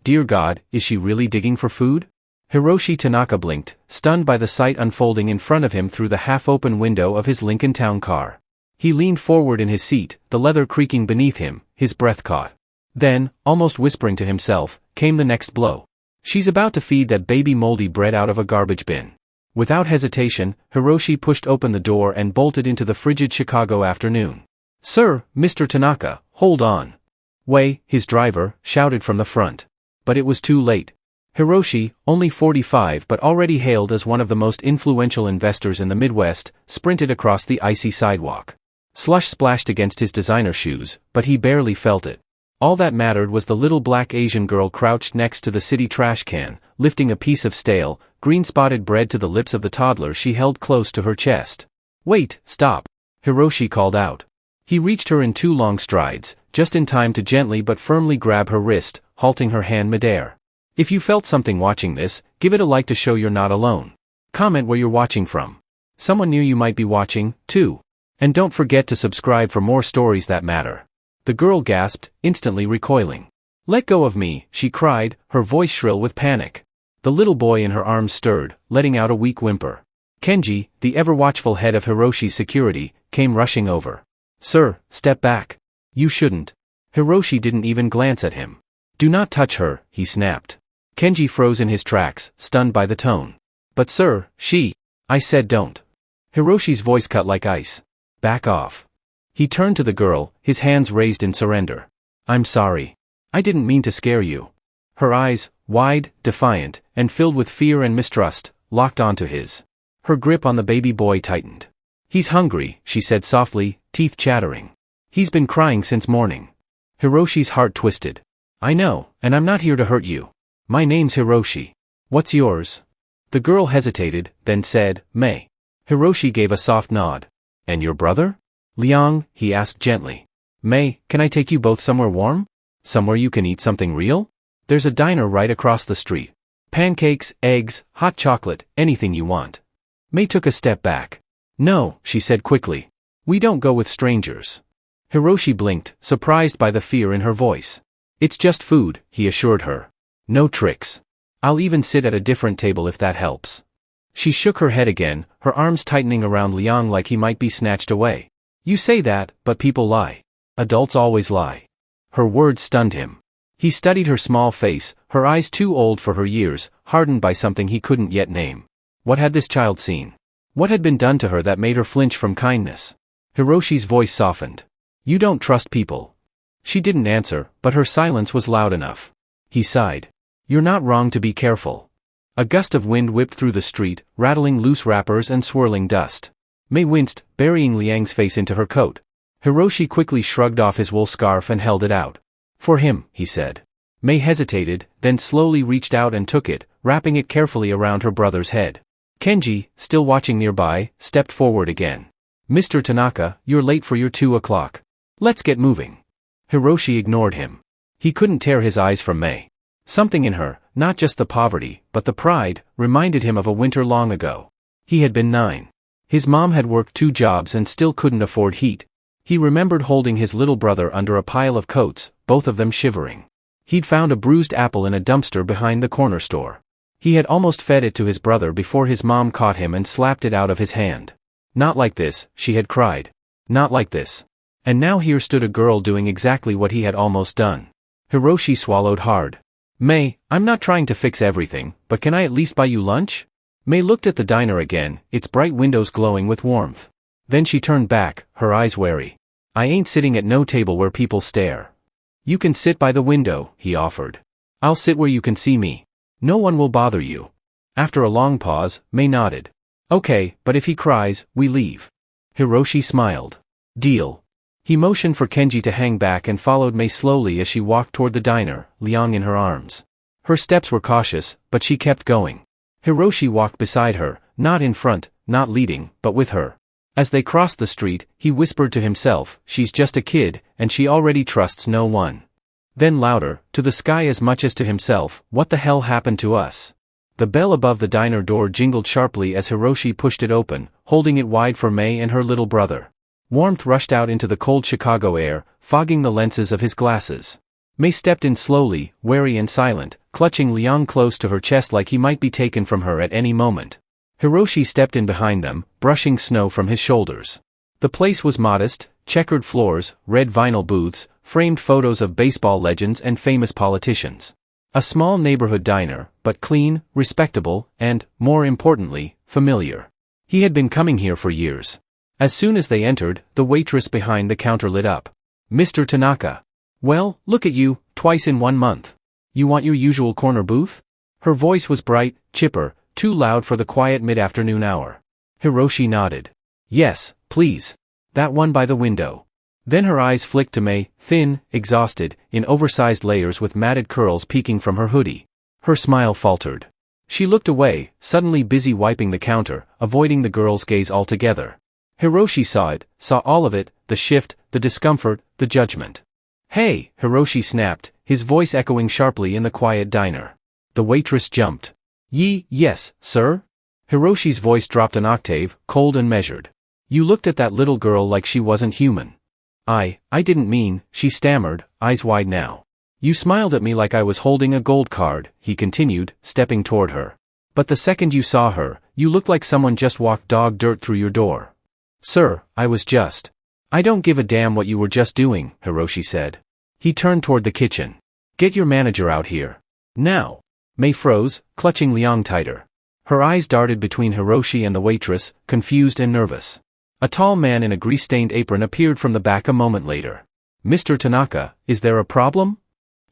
Dear God, is she really digging for food? Hiroshi Tanaka blinked, stunned by the sight unfolding in front of him through the half-open window of his Lincoln Town car. He leaned forward in his seat, the leather creaking beneath him, his breath caught. Then, almost whispering to himself, came the next blow. She's about to feed that baby moldy bread out of a garbage bin. Without hesitation, Hiroshi pushed open the door and bolted into the frigid Chicago afternoon. Sir, Mr. Tanaka, hold on. Wei, his driver, shouted from the front. But it was too late. Hiroshi, only 45 but already hailed as one of the most influential investors in the Midwest, sprinted across the icy sidewalk. Slush splashed against his designer shoes, but he barely felt it. All that mattered was the little black Asian girl crouched next to the city trash can, lifting a piece of stale, green-spotted bread to the lips of the toddler she held close to her chest. Wait, stop! Hiroshi called out. He reached her in 2 long strides, just in time to gently but firmly grab her wrist, halting her hand midair. If you felt something watching this, give it a like to show you're not alone. Comment where you're watching from. Someone near you might be watching, too. And don't forget to subscribe for more stories that matter. The girl gasped, instantly recoiling. Let go of me, she cried, her voice shrill with panic. The little boy in her arms stirred, letting out a weak whimper. Kenji, the ever-watchful head of Hiroshi's security, came rushing over. Sir, step back. You shouldn't. Hiroshi didn't even glance at him. Do not touch her, he snapped. Kenji froze in his tracks, stunned by the tone. But sir, I said don't. Hiroshi's voice cut like ice. Back off. He turned to the girl, his hands raised in surrender. I'm sorry. I didn't mean to scare you. Her eyes, wide, defiant, and filled with fear and mistrust, locked onto his. Her grip on the baby boy tightened. He's hungry, she said softly, teeth chattering. He's been crying since morning. Hiroshi's heart twisted. I know, and I'm not here to hurt you. My name's Hiroshi. What's yours? The girl hesitated, then said, May. Hiroshi gave a soft nod. And your brother? Liang, he asked gently. May, can I take you both somewhere warm? Somewhere you can eat something real? There's a diner right across the street. Pancakes, eggs, hot chocolate, anything you want. May took a step back. No, she said quickly. We don't go with strangers. Hiroshi blinked, surprised by the fear in her voice. It's just food, he assured her. No tricks. I'll even sit at a different table if that helps. She shook her head again, her arms tightening around Liang like he might be snatched away. You say that, but people lie. Adults always lie. Her words stunned him. He studied her small face, her eyes too old for her years, hardened by something he couldn't yet name. What had this child seen? What had been done to her that made her flinch from kindness? Hiroshi's voice softened. You don't trust people. She didn't answer, but her silence was loud enough. He sighed. You're not wrong to be careful. A gust of wind whipped through the street, rattling loose wrappers and swirling dust. May winced, burying Liang's face into her coat. Hiroshi quickly shrugged off his wool scarf and held it out. For him, he said. May hesitated, then slowly reached out and took it, wrapping it carefully around her brother's head. Kenji, still watching nearby, stepped forward again. Mr. Tanaka, you're late for your 2 o'clock. Let's get moving. Hiroshi ignored him. He couldn't tear his eyes from May. Something in her, not just the poverty, but the pride, reminded him of a winter long ago. He had been 9. His mom had worked 2 jobs and still couldn't afford heat. He remembered holding his little brother under a pile of coats, both of them shivering. He'd found a bruised apple in a dumpster behind the corner store. He had almost fed it to his brother before his mom caught him and slapped it out of his hand. Not like this, she had cried. Not like this. And now here stood a girl doing exactly what he had almost done. Hiroshi swallowed hard. May, I'm not trying to fix everything, but can I at least buy you lunch? May looked at the diner again, its bright windows glowing with warmth. Then she turned back, her eyes wary. I ain't sitting at no table where people stare. You can sit by the window, he offered. I'll sit where you can see me. No one will bother you. After a long pause, May nodded. Okay, but if he cries, we leave. Hiroshi smiled. Deal. He motioned for Kenji to hang back and followed May slowly as she walked toward the diner, Liang in her arms. Her steps were cautious, but she kept going. Hiroshi walked beside her, not in front, not leading, but with her. As they crossed the street, he whispered to himself, she's just a kid, and she already trusts no one. Then louder, to the sky as much as to himself, what the hell happened to us? The bell above the diner door jingled sharply as Hiroshi pushed it open, holding it wide for May and her little brother. Warmth rushed out into the cold Chicago air, fogging the lenses of his glasses. Mei stepped in slowly, wary and silent, clutching Liang close to her chest like he might be taken from her at any moment. Hiroshi stepped in behind them, brushing snow from his shoulders. The place was modest, checkered floors, red vinyl booths, framed photos of baseball legends and famous politicians. A small neighborhood diner, but clean, respectable, and, more importantly, familiar. He had been coming here for years. As soon as they entered, the waitress behind the counter lit up. "Mr. Tanaka. Well, look at you, twice in 1 month. You want your usual corner booth?" Her voice was bright, chipper, too loud for the quiet mid-afternoon hour. Hiroshi nodded. "Yes, please. That one by the window." Then her eyes flicked to Mei, thin, exhausted, in oversized layers with matted curls peeking from her hoodie. Her smile faltered. She looked away, suddenly busy wiping the counter, avoiding the girl's gaze altogether. Hiroshi saw it, saw all of it, the shift, the discomfort, the judgment. "Hey!" Hiroshi snapped, his voice echoing sharply in the quiet diner. The waitress jumped. Yes, sir?" Hiroshi's voice dropped an octave, cold and measured. "You looked at that little girl like she wasn't human." I didn't mean," she stammered, eyes wide now. "You smiled at me like I was holding a gold card," he continued, stepping toward her. "But the second you saw her, you looked like someone just walked dog dirt through your door." "Sir, I was just." "I don't give a damn what you were just doing," Hiroshi said. He turned toward the kitchen. "Get your manager out here. Now." Mei froze, clutching Liang tighter. Her eyes darted between Hiroshi and the waitress, confused and nervous. A tall man in a grease-stained apron appeared from the back a moment later. "Mr. Tanaka, is there a problem?"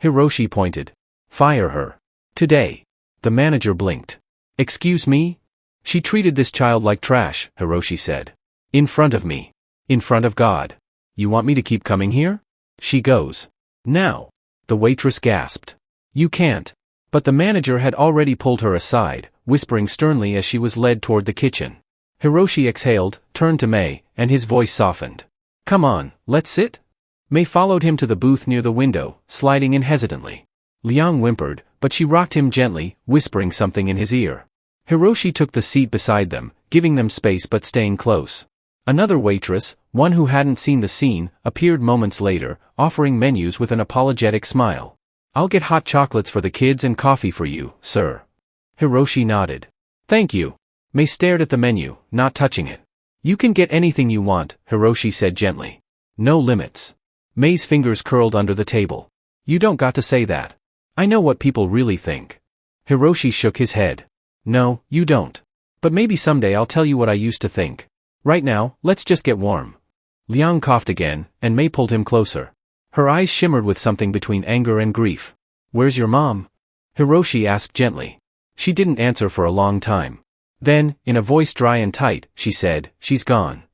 Hiroshi pointed. "Fire her. Today." The manager blinked. "Excuse me?" "She treated this child like trash," Hiroshi said. "In front of me. In front of God. You want me to keep coming here?" "She goes. Now." The waitress gasped. "You can't." But the manager had already pulled her aside, whispering sternly as she was led toward the kitchen. Hiroshi exhaled, turned to Mei, and his voice softened. "Come on, let's sit." Mei followed him to the booth near the window, sliding in hesitantly. Liang whimpered, but she rocked him gently, whispering something in his ear. Hiroshi took the seat beside them, giving them space but staying close. Another waitress, one who hadn't seen the scene, appeared moments later, offering menus with an apologetic smile. "I'll get hot chocolates for the kids and coffee for you, sir." Hiroshi nodded. "Thank you." Mei stared at the menu, not touching it. "You can get anything you want," Hiroshi said gently. "No limits." Mei's fingers curled under the table. "You don't got to say that. I know what people really think." Hiroshi shook his head. "No, you don't. But maybe someday I'll tell you what I used to think. Right now, let's just get warm." Liang coughed again, and Mei pulled him closer. Her eyes shimmered with something between anger and grief. "Where's your mom?" Hiroshi asked gently. She didn't answer for a long time. Then, in a voice dry and tight, she said, "She's gone."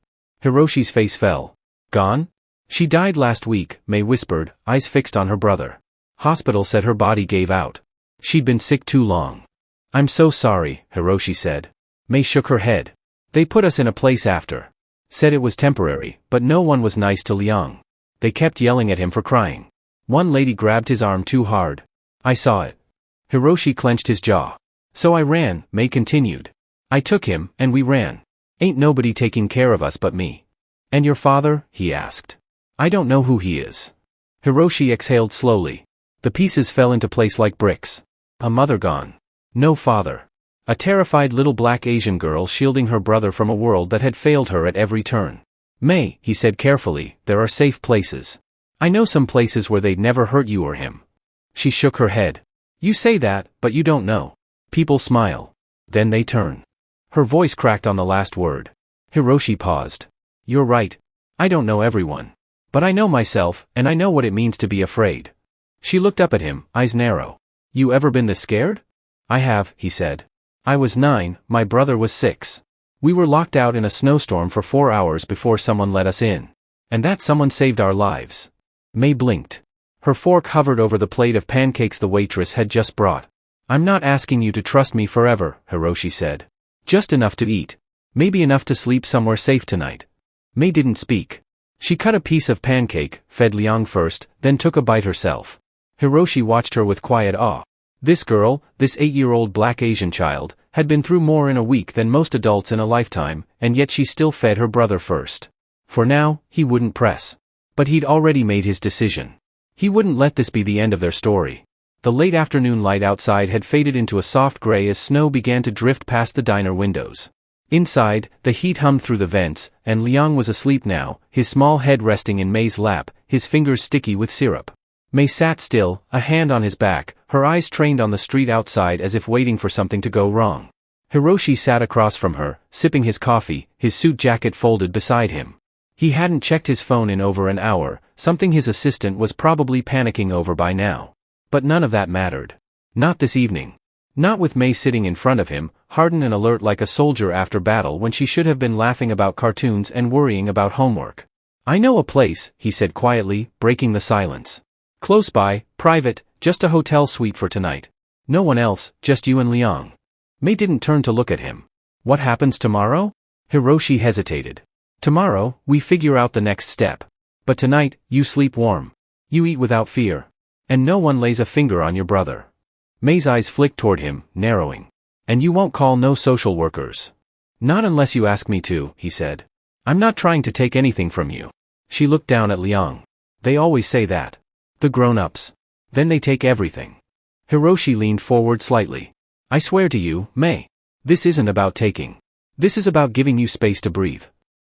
Hiroshi's face fell. "Gone?" "She died last week," Mei whispered, eyes fixed on her brother. "Hospital said her body gave out. She'd been sick too long." "I'm so sorry," Hiroshi said. Mei shook her head. "They put us in a place after. Said it was temporary, but no one was nice to Liang. They kept yelling at him for crying. One lady grabbed his arm too hard. I saw it." Hiroshi clenched his jaw. "So I ran," Mei continued. "I took him, and we ran. Ain't nobody taking care of us but me." "And your father?" he asked. "I don't know who he is." Hiroshi exhaled slowly. The pieces fell into place like bricks. A mother gone. No father. A terrified little black Asian girl shielding her brother from a world that had failed her at every turn. "Mei," he said carefully, "there are safe places. I know some places where they'd never hurt you or him." She shook her head. "You say that, but you don't know. People smile. Then they turn." Her voice cracked on the last word. Hiroshi paused. "You're right. I don't know everyone. But I know myself, and I know what it means to be afraid." She looked up at him, eyes narrow. "You ever been this scared?" "I have," he said. "I was 9, my brother was 6. We were locked out in a snowstorm for 4 hours before someone let us in. And that someone saved our lives." Mei blinked. Her fork hovered over the plate of pancakes the waitress had just brought. "I'm not asking you to trust me forever," Hiroshi said. "Just enough to eat. Maybe enough to sleep somewhere safe tonight." Mei didn't speak. She cut a piece of pancake, fed Liang first, then took a bite herself. Hiroshi watched her with quiet awe. This girl, this 8-year-old black Asian child, had been through more in a week than most adults in a lifetime, and yet she still fed her brother first. For now, he wouldn't press. But he'd already made his decision. He wouldn't let this be the end of their story. The late afternoon light outside had faded into a soft gray as snow began to drift past the diner windows. Inside, the heat hummed through the vents, and Liang was asleep now, his small head resting in May's lap, his fingers sticky with syrup. May sat still, a hand on his back, her eyes trained on the street outside as if waiting for something to go wrong. Hiroshi sat across from her, sipping his coffee, his suit jacket folded beside him. He hadn't checked his phone in over an hour, something his assistant was probably panicking over by now. But none of that mattered. Not this evening. Not with May sitting in front of him, hardened and alert like a soldier after battle when she should have been laughing about cartoons and worrying about homework. "I know a place," he said quietly, breaking the silence. "Close by, private, just a hotel suite for tonight. No one else, just you and Liang." May didn't turn to look at him. "What happens tomorrow?" Hiroshi hesitated. "Tomorrow, we figure out the next step. But tonight, you sleep warm. You eat without fear. And no one lays a finger on your brother." May's eyes flicked toward him, narrowing. "And you won't call no social workers." "Not unless you ask me to," he said. "I'm not trying to take anything from you." She looked down at Liang. "They always say that. The grown-ups. Then they take everything." Hiroshi leaned forward slightly. "I swear to you, May. This isn't about taking. This is about giving you space to breathe."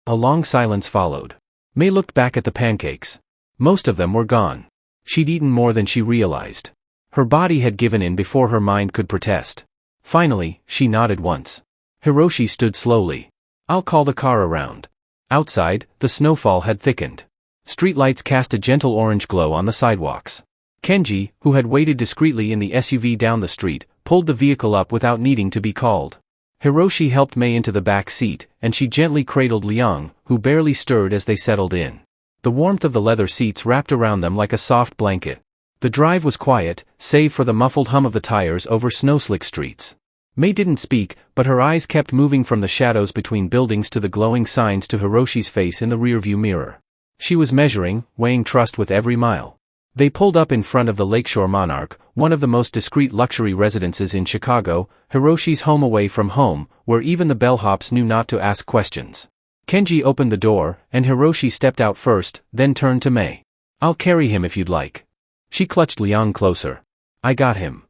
A long silence followed. May looked back at the pancakes. Most of them were gone. She'd eaten more than she realized. Her body had given in before her mind could protest. Finally, she nodded once. Hiroshi stood slowly. "I'll call the car around." Outside, the snowfall had thickened. Streetlights cast a gentle orange glow on the sidewalks. Kenji, who had waited discreetly in the SUV down the street, pulled the vehicle up without needing to be called. Hiroshi helped May into the back seat, and she gently cradled Liang, who barely stirred as they settled in. The warmth of the leather seats wrapped around them like a soft blanket. The drive was quiet, save for the muffled hum of the tires over snow-slick streets. May didn't speak, but her eyes kept moving from the shadows between buildings to the glowing signs to Hiroshi's face in the rearview mirror. She was measuring, weighing trust with every mile. They pulled up in front of the Lakeshore Monarch, one of the most discreet luxury residences in Chicago, Hiroshi's home away from home, where even the bellhops knew not to ask questions. Kenji opened the door, and Hiroshi stepped out first, then turned to May. "I'll carry him if you'd like." She clutched Liang closer. "I got him."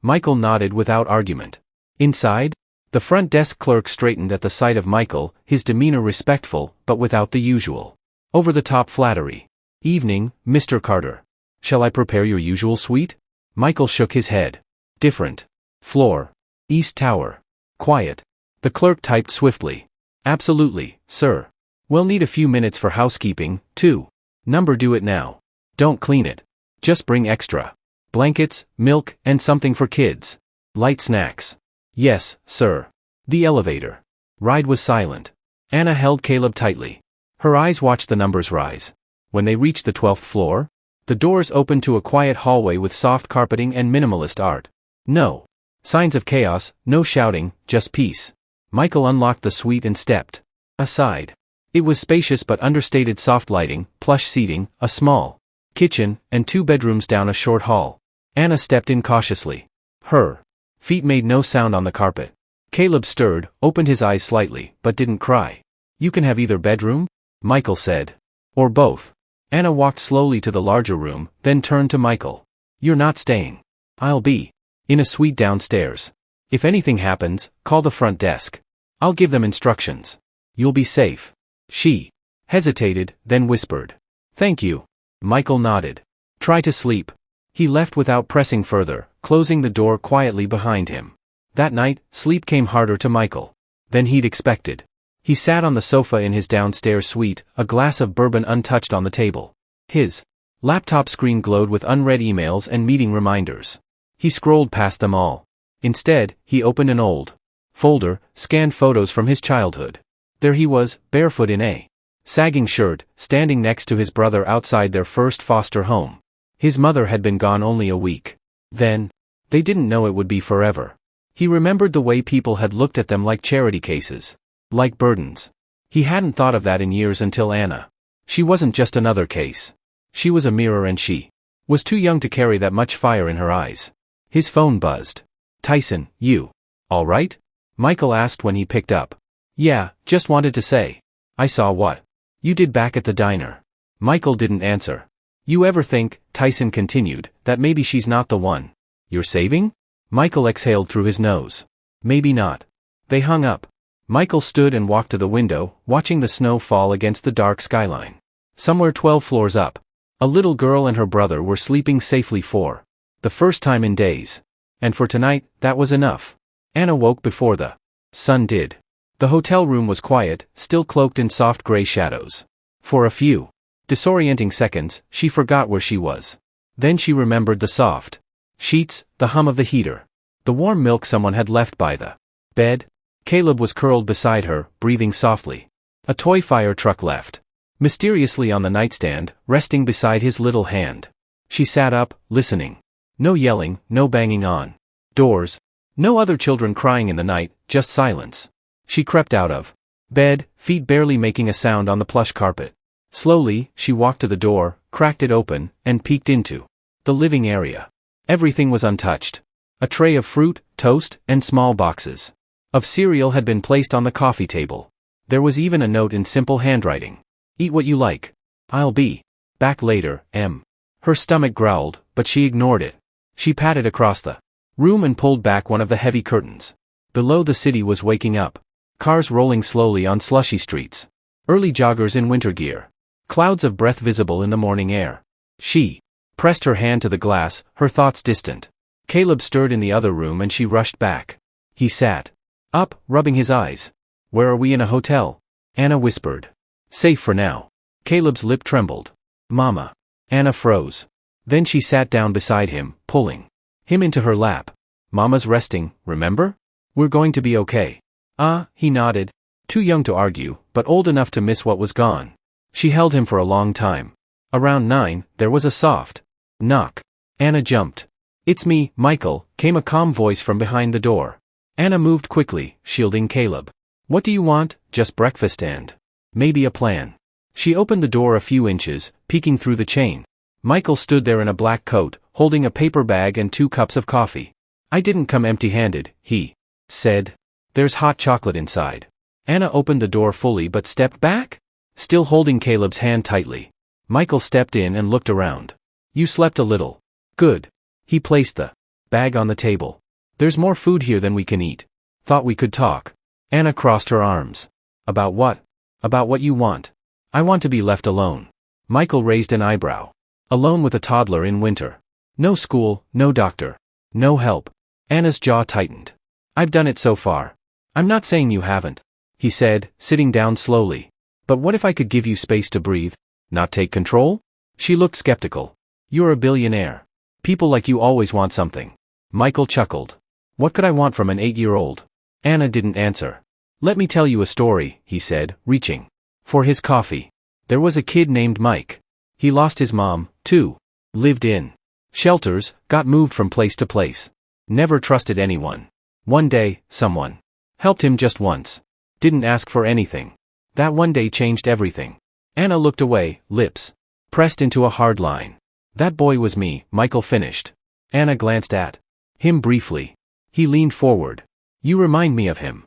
Michael nodded without argument. Inside? The front desk clerk straightened at the sight of Michael, his demeanor respectful, but without the usual over-the-top flattery. "Evening, Mr. Carter. Shall I prepare your usual suite?" Michael shook his head. "Different. Floor. East Tower. Quiet." The clerk typed swiftly. "Absolutely, sir. We'll need a few minutes for housekeeping, too. Number do it now. Don't clean it. Just bring extra. Blankets, milk, and something for kids. Light snacks." "Yes, sir." The elevator ride was silent. Anna held Caleb tightly. Her eyes watched the numbers rise. When they reached the 12th floor, the doors opened to a quiet hallway with soft carpeting and minimalist art. No signs of chaos, no shouting, just peace. Michael unlocked the suite and stepped aside. It was spacious but understated, soft lighting, plush seating, a small kitchen, and 2 bedrooms down a short hall. Anna stepped in cautiously. Her feet made no sound on the carpet. Caleb stirred, opened his eyes slightly, but didn't cry. "You can have either bedroom?" Michael said. "Or both." Anna walked slowly to the larger room, then turned to Michael. "You're not staying." "I'll be in a suite downstairs. If anything happens, call the front desk. I'll give them instructions. You'll be safe." She hesitated, then whispered, "Thank you." Michael nodded. "Try to sleep." He left without pressing further, closing the door quietly behind him. That night, sleep came harder to Michael than he'd expected. He sat on the sofa in his downstairs suite, a glass of bourbon untouched on the table. His laptop screen glowed with unread emails and meeting reminders. He scrolled past them all. Instead, he opened an old folder, scanned photos from his childhood. There he was, barefoot in a sagging shirt, standing next to his brother outside their first foster home. His mother had been gone only a week. Then, they didn't know it would be forever. He remembered the way people had looked at them like charity cases. Like burdens. He hadn't thought of that in years until Anna. She wasn't just another case. She was a mirror, and she was too young to carry that much fire in her eyes. His phone buzzed. "Tyson, you all right?" Michael asked when he picked up. "Yeah, just wanted to say. I saw what you did back at the diner." Michael didn't answer. You ever think, Tyson continued, that maybe she's not the one you're saving? Michael exhaled through his nose. Maybe not. They hung up. Michael stood and walked to the window, watching the snow fall against the dark skyline. Somewhere 12 floors up, a little girl and her brother were sleeping safely for the first time in days. And for tonight, that was enough. Anna woke before the sun did. The hotel room was quiet, still cloaked in soft gray shadows. For a few disorienting seconds, she forgot where she was. Then she remembered the soft sheets, the hum of the heater, the warm milk someone had left by the bed. Caleb was curled beside her, breathing softly. A toy fire truck left mysteriously on the nightstand, resting beside his little hand. She sat up, listening. No yelling, no banging on doors. No other children crying in the night, just silence. She crept out of bed, feet barely making a sound on the plush carpet. Slowly, she walked to the door, cracked it open, and peeked into the living area. Everything was untouched. A tray of fruit, toast, and small boxes of cereal had been placed on the coffee table. There was even a note in simple handwriting. Eat what you like. I'll be back later, Em. Her stomach growled, but she ignored it. She patted across the room and pulled back one of the heavy curtains. Below, the city was waking up. Cars rolling slowly on slushy streets. Early joggers in winter gear. Clouds of breath visible in the morning air. She pressed her hand to the glass, her thoughts distant. Caleb stirred in the other room and she rushed back. He sat up, rubbing his eyes. Where are we, in a hotel? Anna whispered. Safe for now. Caleb's lip trembled. Mama. Anna froze. Then she sat down beside him, pulling him into her lap. Mama's resting, remember? We're going to be okay. Ah, he nodded. Too young to argue, but old enough to miss what was gone. She held him for a long time. Around 9, there was a soft knock. Anna jumped. It's me, Michael, came a calm voice from behind the door. Anna moved quickly, shielding Caleb. What do you want? Just breakfast and maybe a plan. She opened the door a few inches, peeking through the chain. Michael stood there in a black coat, holding a paper bag and 2 cups of coffee. I didn't come empty-handed, he said. There's hot chocolate inside. Anna opened the door fully but stepped back, still holding Caleb's hand tightly. Michael stepped in and looked around. You slept a little. Good. He placed the bag on the table. There's more food here than we can eat. Thought we could talk. Anna crossed her arms. About what? About what you want. I want to be left alone. Michael raised an eyebrow. Alone with a toddler in winter. No school, no doctor. No help. Anna's jaw tightened. I've done it so far. I'm not saying you haven't, he said, sitting down slowly. But what if I could give you space to breathe? Not take control? She looked skeptical. You're a billionaire. People like you always want something. Michael chuckled. What could I want from an 8-year-old? Anna didn't answer. Let me tell you a story, he said, reaching for his coffee. There was a kid named Mike. He lost his mom, too. Lived in shelters, got moved from place to place. Never trusted anyone. One day, someone helped him just once. Didn't ask for anything. That one day changed everything. Anna looked away, lips pressed into a hard line. That boy was me, Michael finished. Anna glanced at him briefly. He leaned forward. You remind me of him.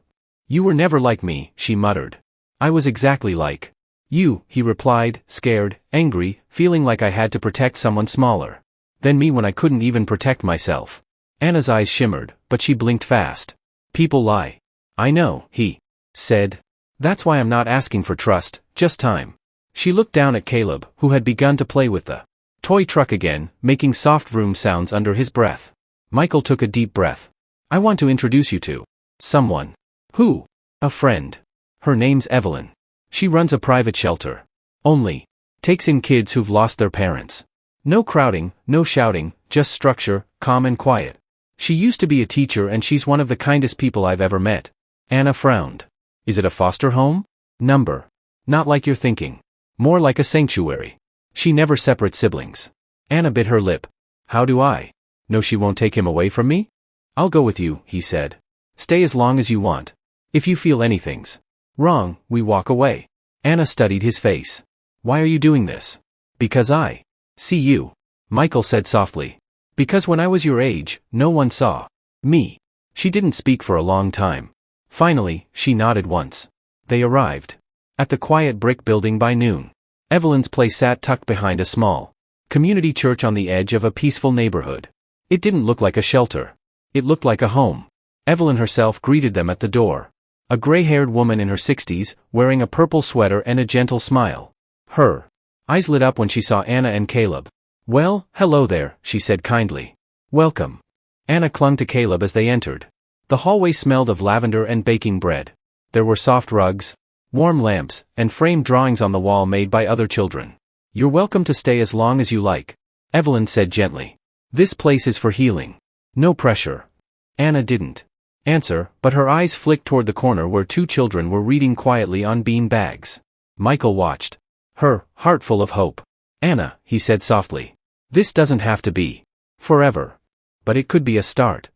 You were never like me, she muttered. I was exactly like you, he replied, scared, angry, feeling like I had to protect someone smaller than me when I couldn't even protect myself. Anna's eyes shimmered, but she blinked fast. People lie. I know, he said. That's why I'm not asking for trust, just time. She looked down at Caleb, who had begun to play with the toy truck again, making soft vroom sounds under his breath. Michael took a deep breath. I want to introduce you to someone. Who? A friend. Her name's Evelyn. She runs a private shelter. Only takes in kids who've lost their parents. No crowding, no shouting, just structure, calm and quiet. She used to be a teacher and she's one of the kindest people I've ever met. Anna frowned. Is it a foster home? Number. Not like you're thinking. More like a sanctuary. She never separates siblings. Anna bit her lip. How do I know she won't take him away from me? I'll go with you, he said. Stay as long as you want. If you feel anything's wrong, we walk away. Anna studied his face. Why are you doing this? Because I see you, Michael said softly. Because when I was your age, no one saw me. She didn't speak for a long time. Finally, she nodded once. They arrived at the quiet brick building by noon. Evelyn's place sat tucked behind a small Community church on the edge of a peaceful neighborhood. It didn't look like a shelter. It looked like a home. Evelyn herself greeted them at the door. A gray-haired woman in her 60s, wearing a purple sweater and a gentle smile. Her eyes lit up when she saw Anna and Caleb. "Well, hello there," she said kindly. "Welcome." Anna clung to Caleb as they entered. The hallway smelled of lavender and baking bread. There were soft rugs, warm lamps, and framed drawings on the wall made by other children. "You're welcome to stay as long as you like," Evelyn said gently. "This place is for healing. No pressure." Anna didn't answer, but her eyes flicked toward the corner where two children were reading quietly on bean bags. Michael watched. Her heart full of hope. "Anna," he said softly. "This doesn't have to be forever. But it could be a start."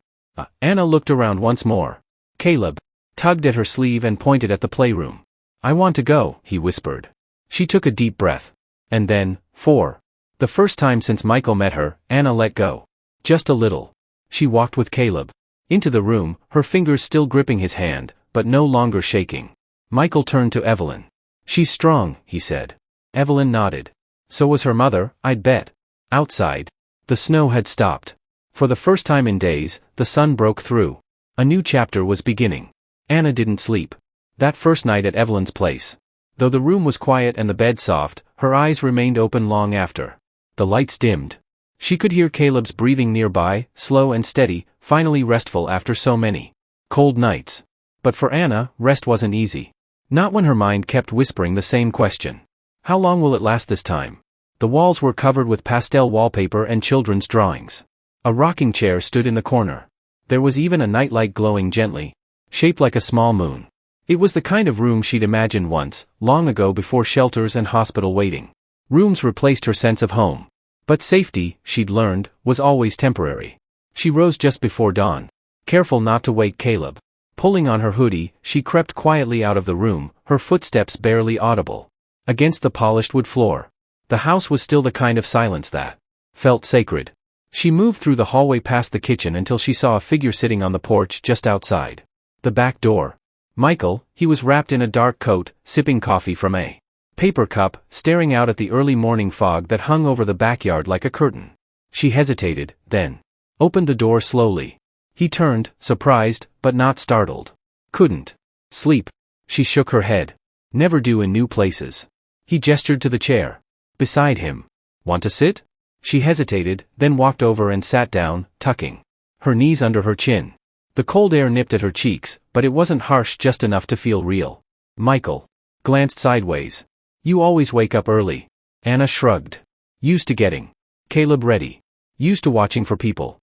Anna looked around once more. Caleb tugged at her sleeve and pointed at the playroom. "I want to go," he whispered. She took a deep breath. And then, for the first time since Michael met her, Anna let go. Just a little. She walked with Caleb into the room, her fingers still gripping his hand, but no longer shaking. Michael turned to Evelyn. "She's strong," he said. Evelyn nodded. "So was her mother, I'd bet." Outside, the snow had stopped. For the first time in days, the sun broke through. A new chapter was beginning. Anna didn't sleep that first night at Evelyn's place. Though the room was quiet and the bed soft, her eyes remained open long after. The lights dimmed. She could hear Caleb's breathing nearby, slow and steady, finally restful after so many cold nights. But for Anna, rest wasn't easy. Not when her mind kept whispering the same question. How long will it last this time? The walls were covered with pastel wallpaper and children's drawings. A rocking chair stood in the corner. There was even a nightlight glowing gently, shaped like a small moon. It was the kind of room she'd imagined once, long ago before shelters and hospital waiting. Rooms replaced her sense of home. But safety, she'd learned, was always temporary. She rose just before dawn, careful not to wake Caleb. Pulling on her hoodie, she crept quietly out of the room, her footsteps barely audible against the polished wood floor. The house was still the kind of silence that felt sacred. She moved through the hallway past the kitchen until she saw a figure sitting on the porch just outside the back door. Michael, he was wrapped in a dark coat, sipping coffee from a paper cup, staring out at the early morning fog that hung over the backyard like a curtain. She hesitated, then opened the door slowly. He turned, surprised, but not startled. "Couldn't sleep." She shook her head. "Never do in new places." He gestured to the chair beside him. "Want to sit?" She hesitated, then walked over and sat down, tucking her knees under her chin. The cold air nipped at her cheeks, but it wasn't harsh, just enough to feel real. Michael glanced sideways. "You always wake up early." Anna shrugged. "Used to getting Caleb ready. Used to watching for people."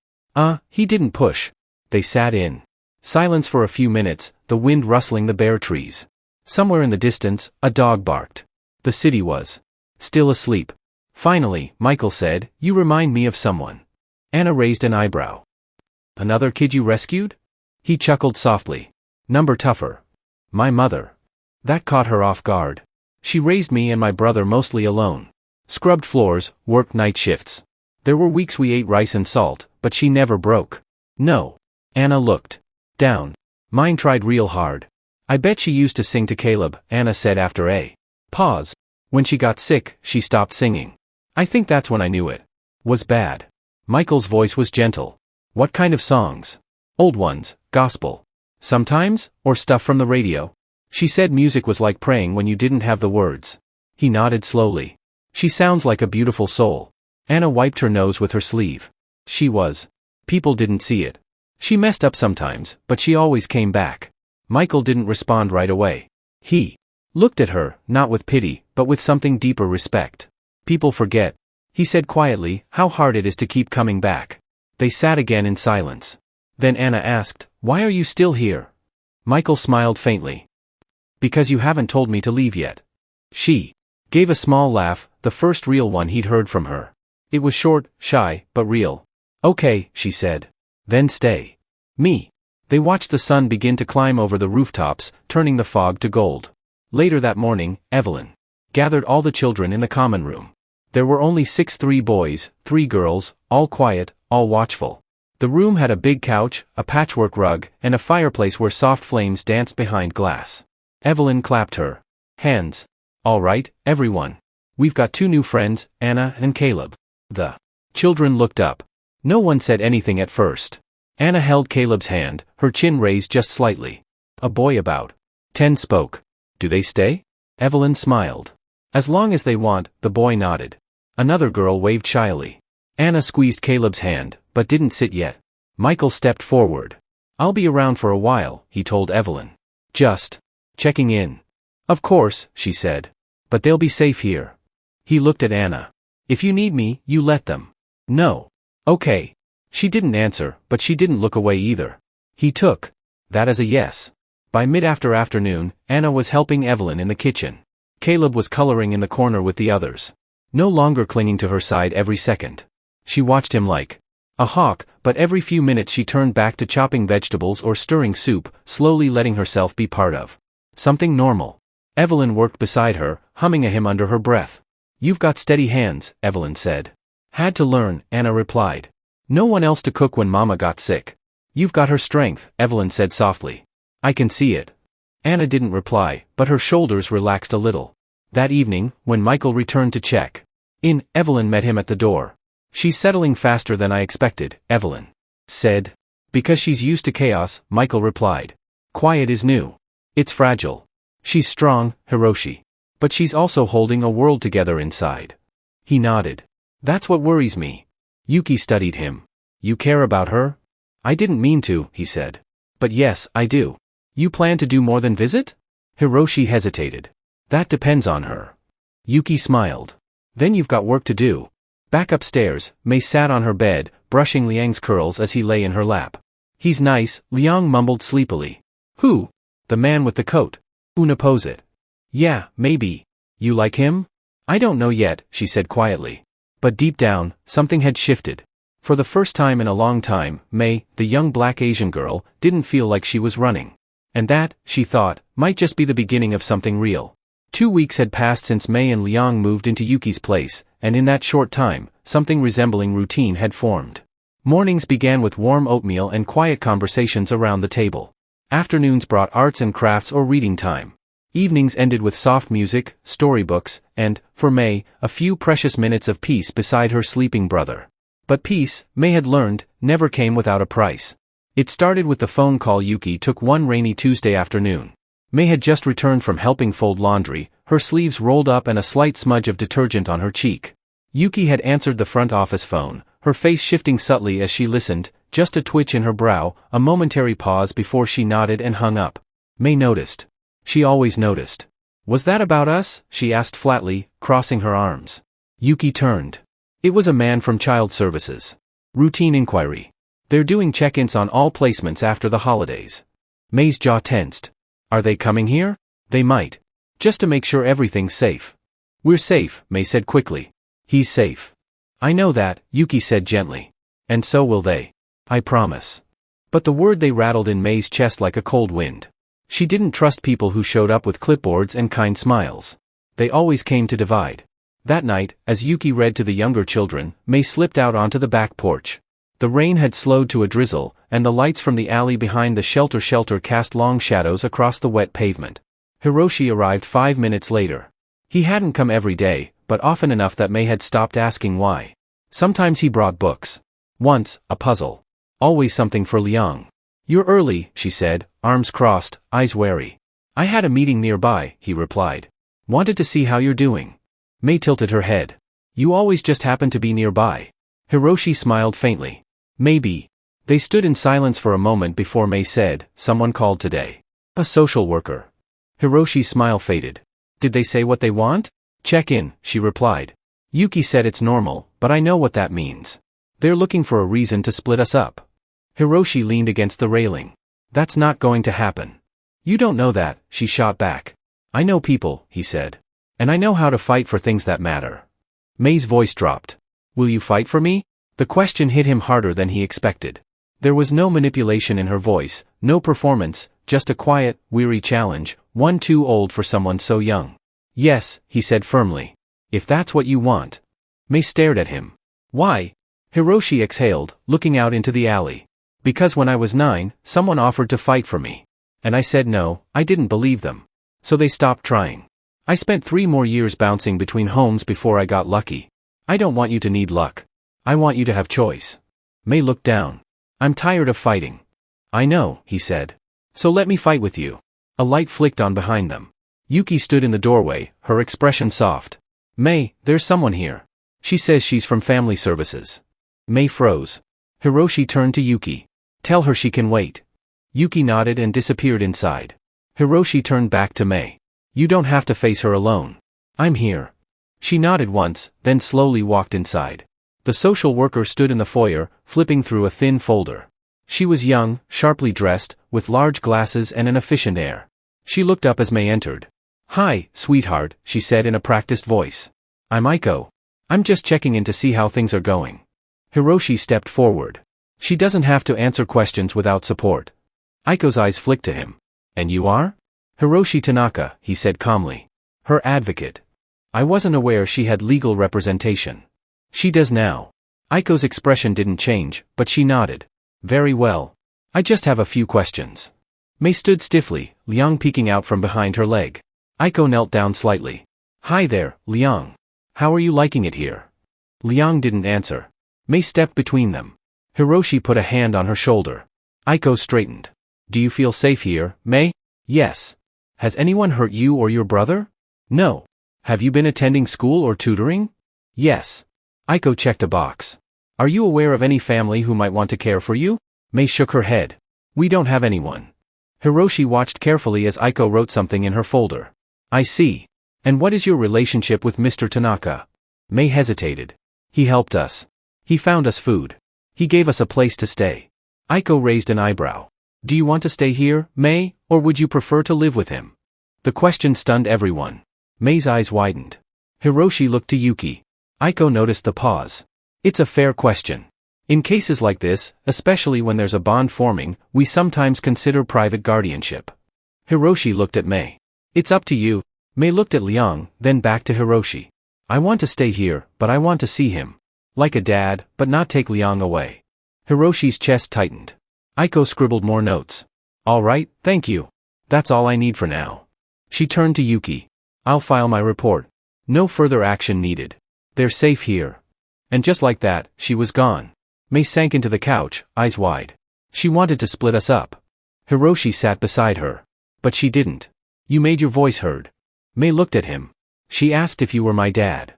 He didn't push. They sat in silence for a few minutes, the wind rustling the bare trees. Somewhere in the distance, a dog barked. The city was still asleep. Finally, Michael said, "You remind me of someone." Anna raised an eyebrow. "Another kid you rescued?" He chuckled softly. "Number tougher. My mother." That caught her off guard. "She raised me and my brother mostly alone. Scrubbed floors, worked night shifts. There were weeks we ate rice and salt, but she never broke." "No." Anna looked down. "Mine tried real hard." "I bet she used to sing to Caleb," Anna said after a pause. "When she got sick, she stopped singing. I think that's when I knew it was bad." Michael's voice was gentle. "What kind of songs?" "Old ones, gospel. Sometimes, or stuff from the radio." She said music was like praying when you didn't have the words. He nodded slowly. "She sounds like a beautiful soul." Anna wiped her nose with her sleeve. She was. People didn't see it. She messed up sometimes, but she always came back. Michael didn't respond right away. He looked at her, not with pity, but with something deeper: respect. "People forget," he said quietly, "how hard it is to keep coming back." They sat again in silence. Then Anna asked, "Why are you still here?" Michael smiled faintly. "Because you haven't told me to leave yet." She gave a small laugh, the first real one he'd heard from her. It was short, shy, but real. "Okay," she said. "Then stay." "Me." They watched the sun begin to climb over the rooftops, turning the fog to gold. Later that morning, Evelyn gathered all the children in the common room. There were only 3 boys, 3 girls, all quiet, all watchful. The room had a big couch, a patchwork rug, and a fireplace where soft flames danced behind glass. Evelyn clapped her hands. "All right, everyone. We've got 2 new friends, Anna and Caleb. The children looked up. No one said anything at first. Anna held Caleb's hand, her chin raised just slightly. A boy about 10 spoke. Do they stay? Evelyn smiled. As long as they want, the boy nodded. Another girl waved shyly. Anna squeezed Caleb's hand, but didn't sit yet. Michael stepped forward. I'll be around for a while, he told Evelyn. Just checking in. Of course, she said. But they'll be safe here. He looked at Anna. If you need me, you let them. No. Okay. She didn't answer, but she didn't look away either. He took that as a yes. By mid-afternoon, Anna was helping Evelyn in the kitchen. Caleb was coloring in the corner with the others. No longer clinging to her side every second. She watched him like a hawk, but every few minutes she turned back to chopping vegetables or stirring soup, slowly letting herself be part of something normal. Evelyn worked beside her, humming a hymn under her breath. You've got steady hands, Evelyn said. Had to learn, Anna replied. No one else to cook when Mama got sick. You've got her strength, Evelyn said softly. I can see it. Anna didn't reply, but her shoulders relaxed a little. That evening, when Michael returned to check in, Evelyn met him at the door. She's settling faster than I expected, Evelyn said. Because she's used to chaos, Michael replied. Quiet is new. It's fragile. She's strong, Hiroshi. But she's also holding a world together inside. He nodded. That's what worries me. Yuki studied him. You care about her? I didn't mean to, he said. But yes, I do. You plan to do more than visit? Hiroshi hesitated. That depends on her. Yuki smiled. Then you've got work to do. Back upstairs, Mei sat on her bed, brushing Liang's curls as he lay in her lap. He's nice, Liang mumbled sleepily. Who? The man with the coat. Una pose it. Yeah, maybe. You like him? I don't know yet, she said quietly. But deep down, something had shifted. For the first time in a long time, Mei, the young black Asian girl, didn't feel like she was running. And that, she thought, might just be the beginning of something real. 2 weeks had passed since Mei and Liang moved into Yuki's place, and in that short time, something resembling routine had formed. Mornings began with warm oatmeal and quiet conversations around the table. Afternoons brought arts and crafts or reading time. Evenings ended with soft music, storybooks, and, for Mei, a few precious minutes of peace beside her sleeping brother. But peace, Mei had learned, never came without a price. It started with the phone call Yuki took one rainy Tuesday afternoon. Mei had just returned from helping fold laundry, her sleeves rolled up and a slight smudge of detergent on her cheek. Yuki had answered the front office phone, her face shifting subtly as she listened, just a twitch in her brow, a momentary pause before she nodded and hung up. Mei noticed. She always noticed. Was that about us? She asked flatly, crossing her arms. Yuki turned. It was a man from Child Services. Routine inquiry. They're doing check-ins on all placements after the holidays. Mei's jaw tensed. Are they coming here? They might. Just to make sure everything's safe. We're safe, Mei said quickly. He's safe. I know that, Yuki said gently. And so will they. I promise. But the word they rattled in Mei's chest like a cold wind. She didn't trust people who showed up with clipboards and kind smiles. They always came to divide. That night, as Yuki read to the younger children, Mei slipped out onto the back porch. The rain had slowed to a drizzle, and the lights from the alley behind the shelter cast long shadows across the wet pavement. Hiroshi arrived 5 minutes later. He hadn't come every day, but often enough that Mei had stopped asking why. Sometimes he brought books. Once, a puzzle. Always something for Liang. You're early, she said, arms crossed, eyes wary. I had a meeting nearby, he replied. Wanted to see how you're doing. Mei tilted her head. You always just happen to be nearby. Hiroshi smiled faintly. Maybe. They stood in silence for a moment before Mei said, someone called today. A social worker. Hiroshi's smile faded. Did they say what they want? Check in, she replied. Yuki said it's normal, but I know what that means. They're looking for a reason to split us up. Hiroshi leaned against the railing. That's not going to happen. You don't know that, she shot back. I know people, he said. And I know how to fight for things that matter. Mei's voice dropped. Will you fight for me? The question hit him harder than he expected. There was no manipulation in her voice, no performance, just a quiet, weary challenge, one too old for someone so young. Yes, he said firmly. If that's what you want. Mei stared at him. Why? Hiroshi exhaled, looking out into the alley. Because when I was 9, someone offered to fight for me. And I said no, I didn't believe them. So they stopped trying. I spent 3 more years bouncing between homes before I got lucky. I don't want you to need luck. I want you to have choice. May looked down. I'm tired of fighting. I know, he said. So let me fight with you. A light flicked on behind them. Yuki stood in the doorway, her expression soft. May, there's someone here. She says she's from family services. May froze. Hiroshi turned to Yuki. Tell her she can wait. Yuki nodded and disappeared inside. Hiroshi turned back to May. You don't have to face her alone. I'm here. She nodded once, then slowly walked inside. The social worker stood in the foyer, flipping through a thin folder. She was young, sharply dressed, with large glasses and an efficient air. She looked up as May entered. Hi, sweetheart, she said in a practiced voice. I'm Aiko. I'm just checking in to see how things are going. Hiroshi stepped forward. She doesn't have to answer questions without support. Aiko's eyes flicked to him. And you are? Hiroshi Tanaka, he said calmly. Her advocate. I wasn't aware she had legal representation. She does now. Aiko's expression didn't change, but she nodded. Very well. I just have a few questions. May stood stiffly, Liang peeking out from behind her leg. Aiko knelt down slightly. Hi there, Liang. How are you liking it here? Liang didn't answer. May stepped between them. Hiroshi put a hand on her shoulder. Aiko straightened. Do you feel safe here, May? Yes. Has anyone hurt you or your brother? No. Have you been attending school or tutoring? Yes. Aiko checked a box. Are you aware of any family who might want to care for you? May shook her head. We don't have anyone. Hiroshi watched carefully as Aiko wrote something in her folder. I see. And what is your relationship with Mr. Tanaka? May hesitated. He helped us. He found us food. He gave us a place to stay. Aiko raised an eyebrow. Do you want to stay here, May, or would you prefer to live with him? The question stunned everyone. May's eyes widened. Hiroshi looked to Yuki. Aiko noticed the pause. It's a fair question. In cases like this, especially when there's a bond forming, we sometimes consider private guardianship. Hiroshi looked at May. It's up to you. May looked at Liang, then back to Hiroshi. I want to stay here, but I want to see him. Like a dad, but not take Liang away. Hiroshi's chest tightened. Aiko scribbled more notes. All right, thank you. That's all I need for now. She turned to Yuki. I'll file my report. No further action needed. They're safe here. And just like that, she was gone. May sank into the couch, eyes wide. She wanted to split us up. Hiroshi sat beside her. But she didn't. You made your voice heard. May looked at him. She asked if you were my dad.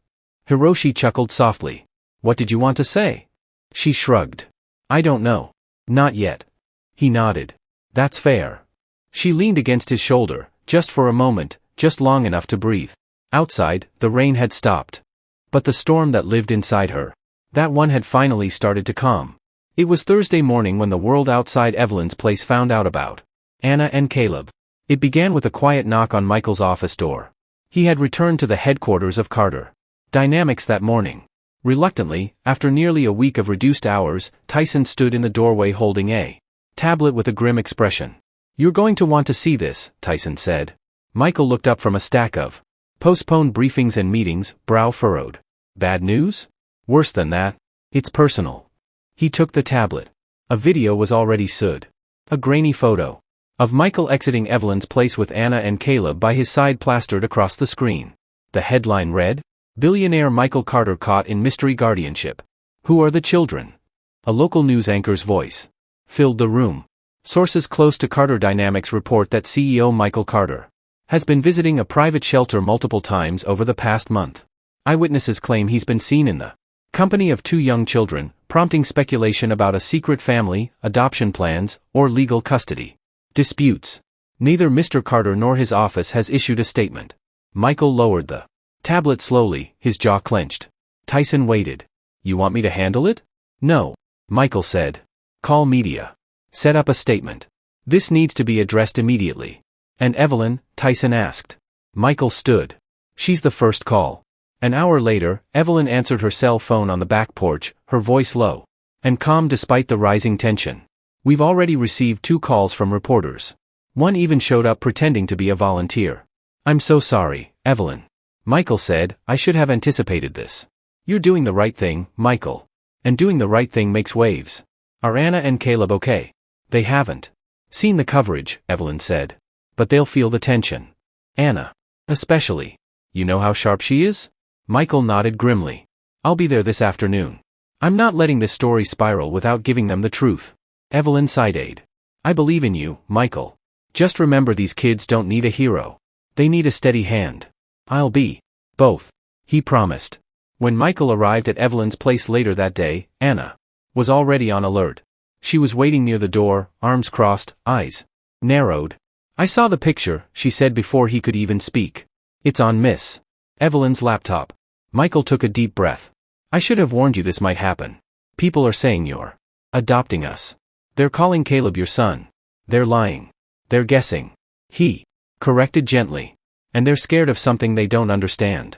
Hiroshi chuckled softly. What did you want to say? She shrugged. I don't know. Not yet. He nodded. That's fair. She leaned against his shoulder, just for a moment, just long enough to breathe. Outside, the rain had stopped. But the storm that lived inside her, that one had finally started to calm. It was Thursday morning when the world outside Evelyn's place found out about Anna and Caleb. It began with a quiet knock on Michael's office door. He had returned to the headquarters of Carter Dynamics that morning. Reluctantly, after nearly a week of reduced hours, Tyson stood in the doorway holding a tablet with a grim expression. You're going to want to see this, Tyson said. Michael looked up from a stack of postponed briefings and meetings, brow furrowed. Bad news? Worse than that. It's personal. He took the tablet. A video was already stood. A grainy photo of Michael exiting Evelyn's place with Anna and Caleb by his side plastered across the screen. The headline read, Billionaire Michael Carter caught in mystery guardianship. Who are the children? A local news anchor's voice filled the room. Sources close to Carter Dynamics report that CEO Michael Carter has been visiting a private shelter multiple times over the past month. Eyewitnesses claim he's been seen in the company of 2 young children, prompting speculation about a secret family, adoption plans, or legal custody disputes. Neither Mr. Carter nor his office has issued a statement. Michael lowered the tablet slowly, his jaw clenched. Tyson waited. You want me to handle it? No. Michael said. Call media. Set up a statement. This needs to be addressed immediately. And Evelyn? Tyson asked. Michael stood. She's the first call. An hour later, Evelyn answered her cell phone on the back porch, her voice low and calm despite the rising tension. We've already received 2 calls from reporters. One even showed up pretending to be a volunteer. I'm so sorry, Evelyn. Michael said, I should have anticipated this. You're doing the right thing, Michael. And doing the right thing makes waves. Are Anna and Caleb okay? They haven't seen the coverage, Evelyn said. But they'll feel the tension. Anna. Especially. You know how sharp she is? Michael nodded grimly. I'll be there this afternoon. I'm not letting this story spiral without giving them the truth. Evelyn sighed. I believe in you, Michael. Just remember these kids don't need a hero. They need a steady hand. I'll be both, he promised. When Michael arrived at Evelyn's place later that day, Anna was already on alert. She was waiting near the door, arms crossed, eyes narrowed. I saw the picture, she said before he could even speak. It's on Miss Evelyn's laptop. Michael took a deep breath. I should have warned you this might happen. People are saying you're adopting us. They're calling Caleb your son. They're lying. They're guessing. He corrected gently. And they're scared of something they don't understand.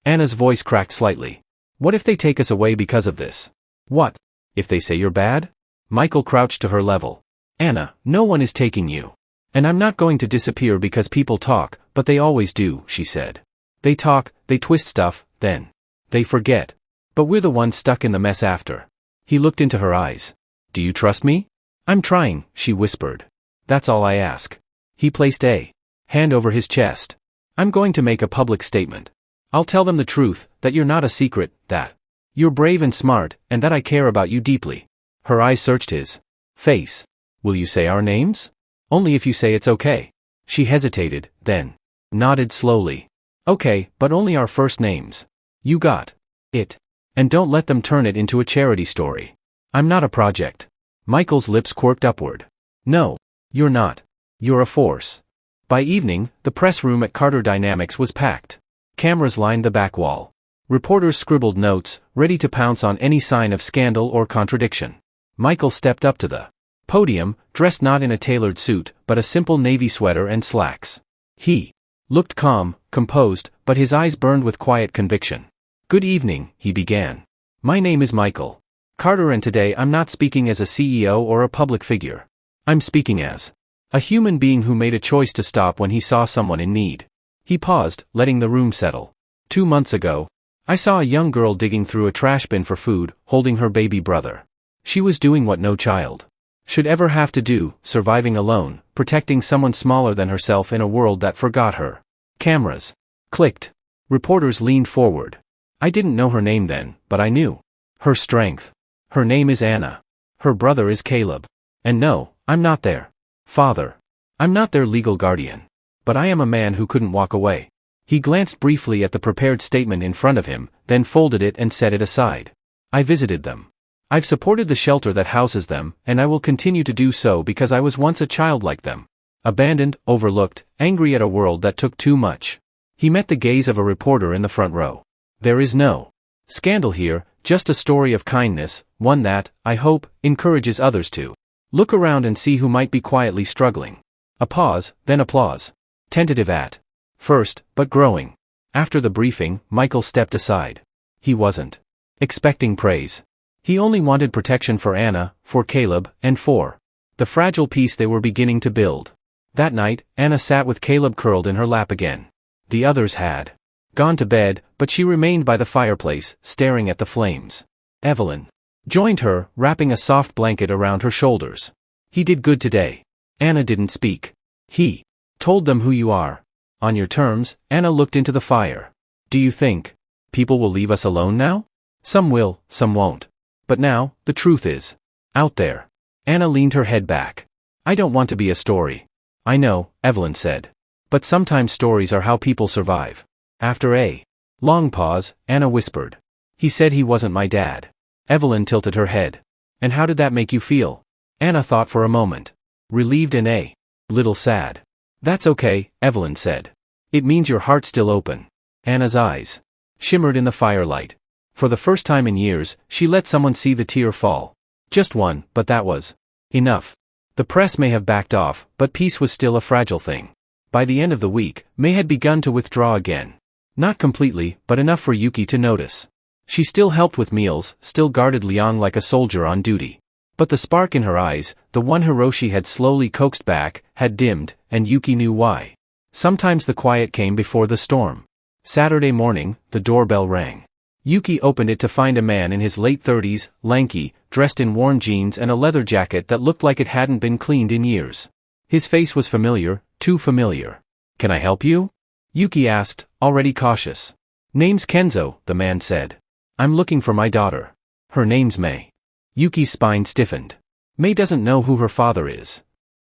Anna's voice cracked slightly. What if they take us away because of this? What if they say you're bad? Michael crouched to her level. Anna, no one is taking you. And I'm not going to disappear because people talk, but they always do, she said. They talk, they twist stuff, then they forget. But we're the ones stuck in the mess after. He looked into her eyes. Do you trust me? I'm trying, she whispered. That's all I ask. He placed a hand over his chest. I'm going to make a public statement. I'll tell them the truth, that you're not a secret, that you're brave and smart, and that I care about you deeply. Her eyes searched his face. Will you say our names? Only if you say it's okay. She hesitated, then nodded slowly. Okay, but only our first names. You got it. And don't let them turn it into a charity story. I'm not a project. Michael's lips quirked upward. No, you're not. You're a force. By evening, the press room at Carter Dynamics was packed. Cameras lined the back wall. Reporters scribbled notes, ready to pounce on any sign of scandal or contradiction. Michael stepped up to the podium, dressed not in a tailored suit, but a simple navy sweater and slacks. He looked calm, composed, but his eyes burned with quiet conviction. Good evening, he began. My name is Michael Carter, and today I'm not speaking as a CEO or a public figure. I'm speaking as a human being who made a choice to stop when he saw someone in need. He paused, letting the room settle. 2 months ago, I saw a young girl digging through a trash bin for food, holding her baby brother. She was doing what no child should ever have to do, surviving alone, protecting someone smaller than herself in a world that forgot her. Cameras clicked. Reporters leaned forward. I didn't know her name then, but I knew her strength. Her name is Anna. Her brother is Caleb. And no, I'm not their father. I'm not their legal guardian. But I am a man who couldn't walk away. He glanced briefly at the prepared statement in front of him, then folded it and set it aside. I visited them. I've supported the shelter that houses them, and I will continue to do so because I was once a child like them. Abandoned, overlooked, angry at a world that took too much. He met the gaze of a reporter in the front row. There is no scandal here, just a story of kindness, one that, I hope, encourages others to look around and see who might be quietly struggling. A pause, then applause. Tentative at first, but growing. After the briefing, Michael stepped aside. He wasn't expecting praise. He only wanted protection for Anna, for Caleb, and for the fragile peace they were beginning to build. That night, Anna sat with Caleb curled in her lap again. The others had gone to bed, but she remained by the fireplace, staring at the flames. Evelyn joined her, wrapping a soft blanket around her shoulders. He did good today. Anna didn't speak. He told them who you are. On your terms. Anna looked into the fire. Do you think people will leave us alone now? Some will, some won't. But now, the truth is out there. Anna leaned her head back. I don't want to be a story. I know, Evelyn said. But sometimes stories are how people survive. After a long pause, Anna whispered. He said he wasn't my dad. Evelyn tilted her head. And how did that make you feel? Anna thought for a moment. Relieved and a little sad. That's okay, Evelyn said. It means your heart's still open. Anna's eyes shimmered in the firelight. For the first time in years, she let someone see the tear fall. Just one, but that was enough. The press may have backed off, but peace was still a fragile thing. By the end of the week, May had begun to withdraw again. Not completely, but enough for Yuki to notice. She still helped with meals, still guarded Leon like a soldier on duty. But the spark in her eyes, the one Hiroshi had slowly coaxed back, had dimmed, and Yuki knew why. Sometimes the quiet came before the storm. Saturday morning, the doorbell rang. Yuki opened it to find a man in his late 30s, lanky, dressed in worn jeans and a leather jacket that looked like it hadn't been cleaned in years. His face was familiar, too familiar. Can I help you? Yuki asked, already cautious. Name's Kenzo, the man said. I'm looking for my daughter. Her name's May. Yuki's spine stiffened. May doesn't know who her father is.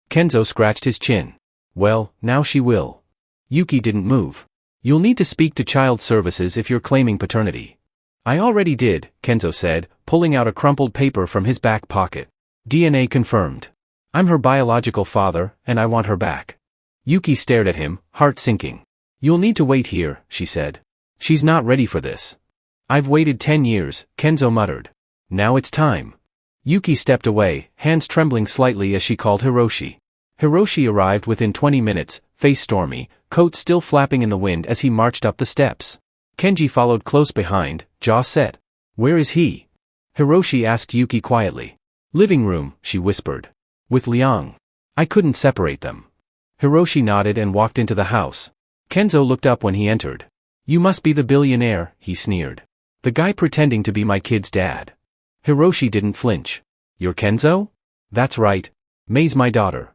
Kenzo scratched his chin. Well, now she will. Yuki didn't move. You'll need to speak to child services if you're claiming paternity. I already did, Kenzo said, pulling out a crumpled paper from his back pocket. DNA confirmed. I'm her biological father, and I want her back. Yuki stared at him, heart sinking. You'll need to wait here, she said. She's not ready for this. I've waited 10 years, Kenzo muttered. Now it's time. Yuki stepped away, hands trembling slightly as she called Hiroshi. Hiroshi arrived within 20 minutes, face stormy, coat still flapping in the wind as he marched up the steps. Kenji followed close behind, jaw set. Where is he? Hiroshi asked Yuki quietly. Living room, she whispered. With Liang. I couldn't separate them. Hiroshi nodded and walked into the house. Kenzo looked up when he entered. You must be the billionaire, he sneered. The guy pretending to be my kid's dad. Hiroshi didn't flinch. You're Kenzo? That's right. May's my daughter.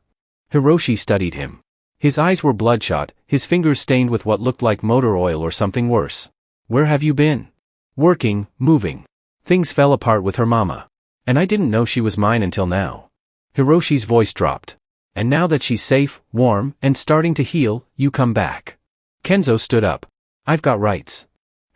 Hiroshi studied him. His eyes were bloodshot, his fingers stained with what looked like motor oil or something worse. Where have you been? Working, moving. Things fell apart with her mama. And I didn't know she was mine until now. Hiroshi's voice dropped. And now that she's safe, warm, and starting to heal, you come back. Kenzo stood up. I've got rights.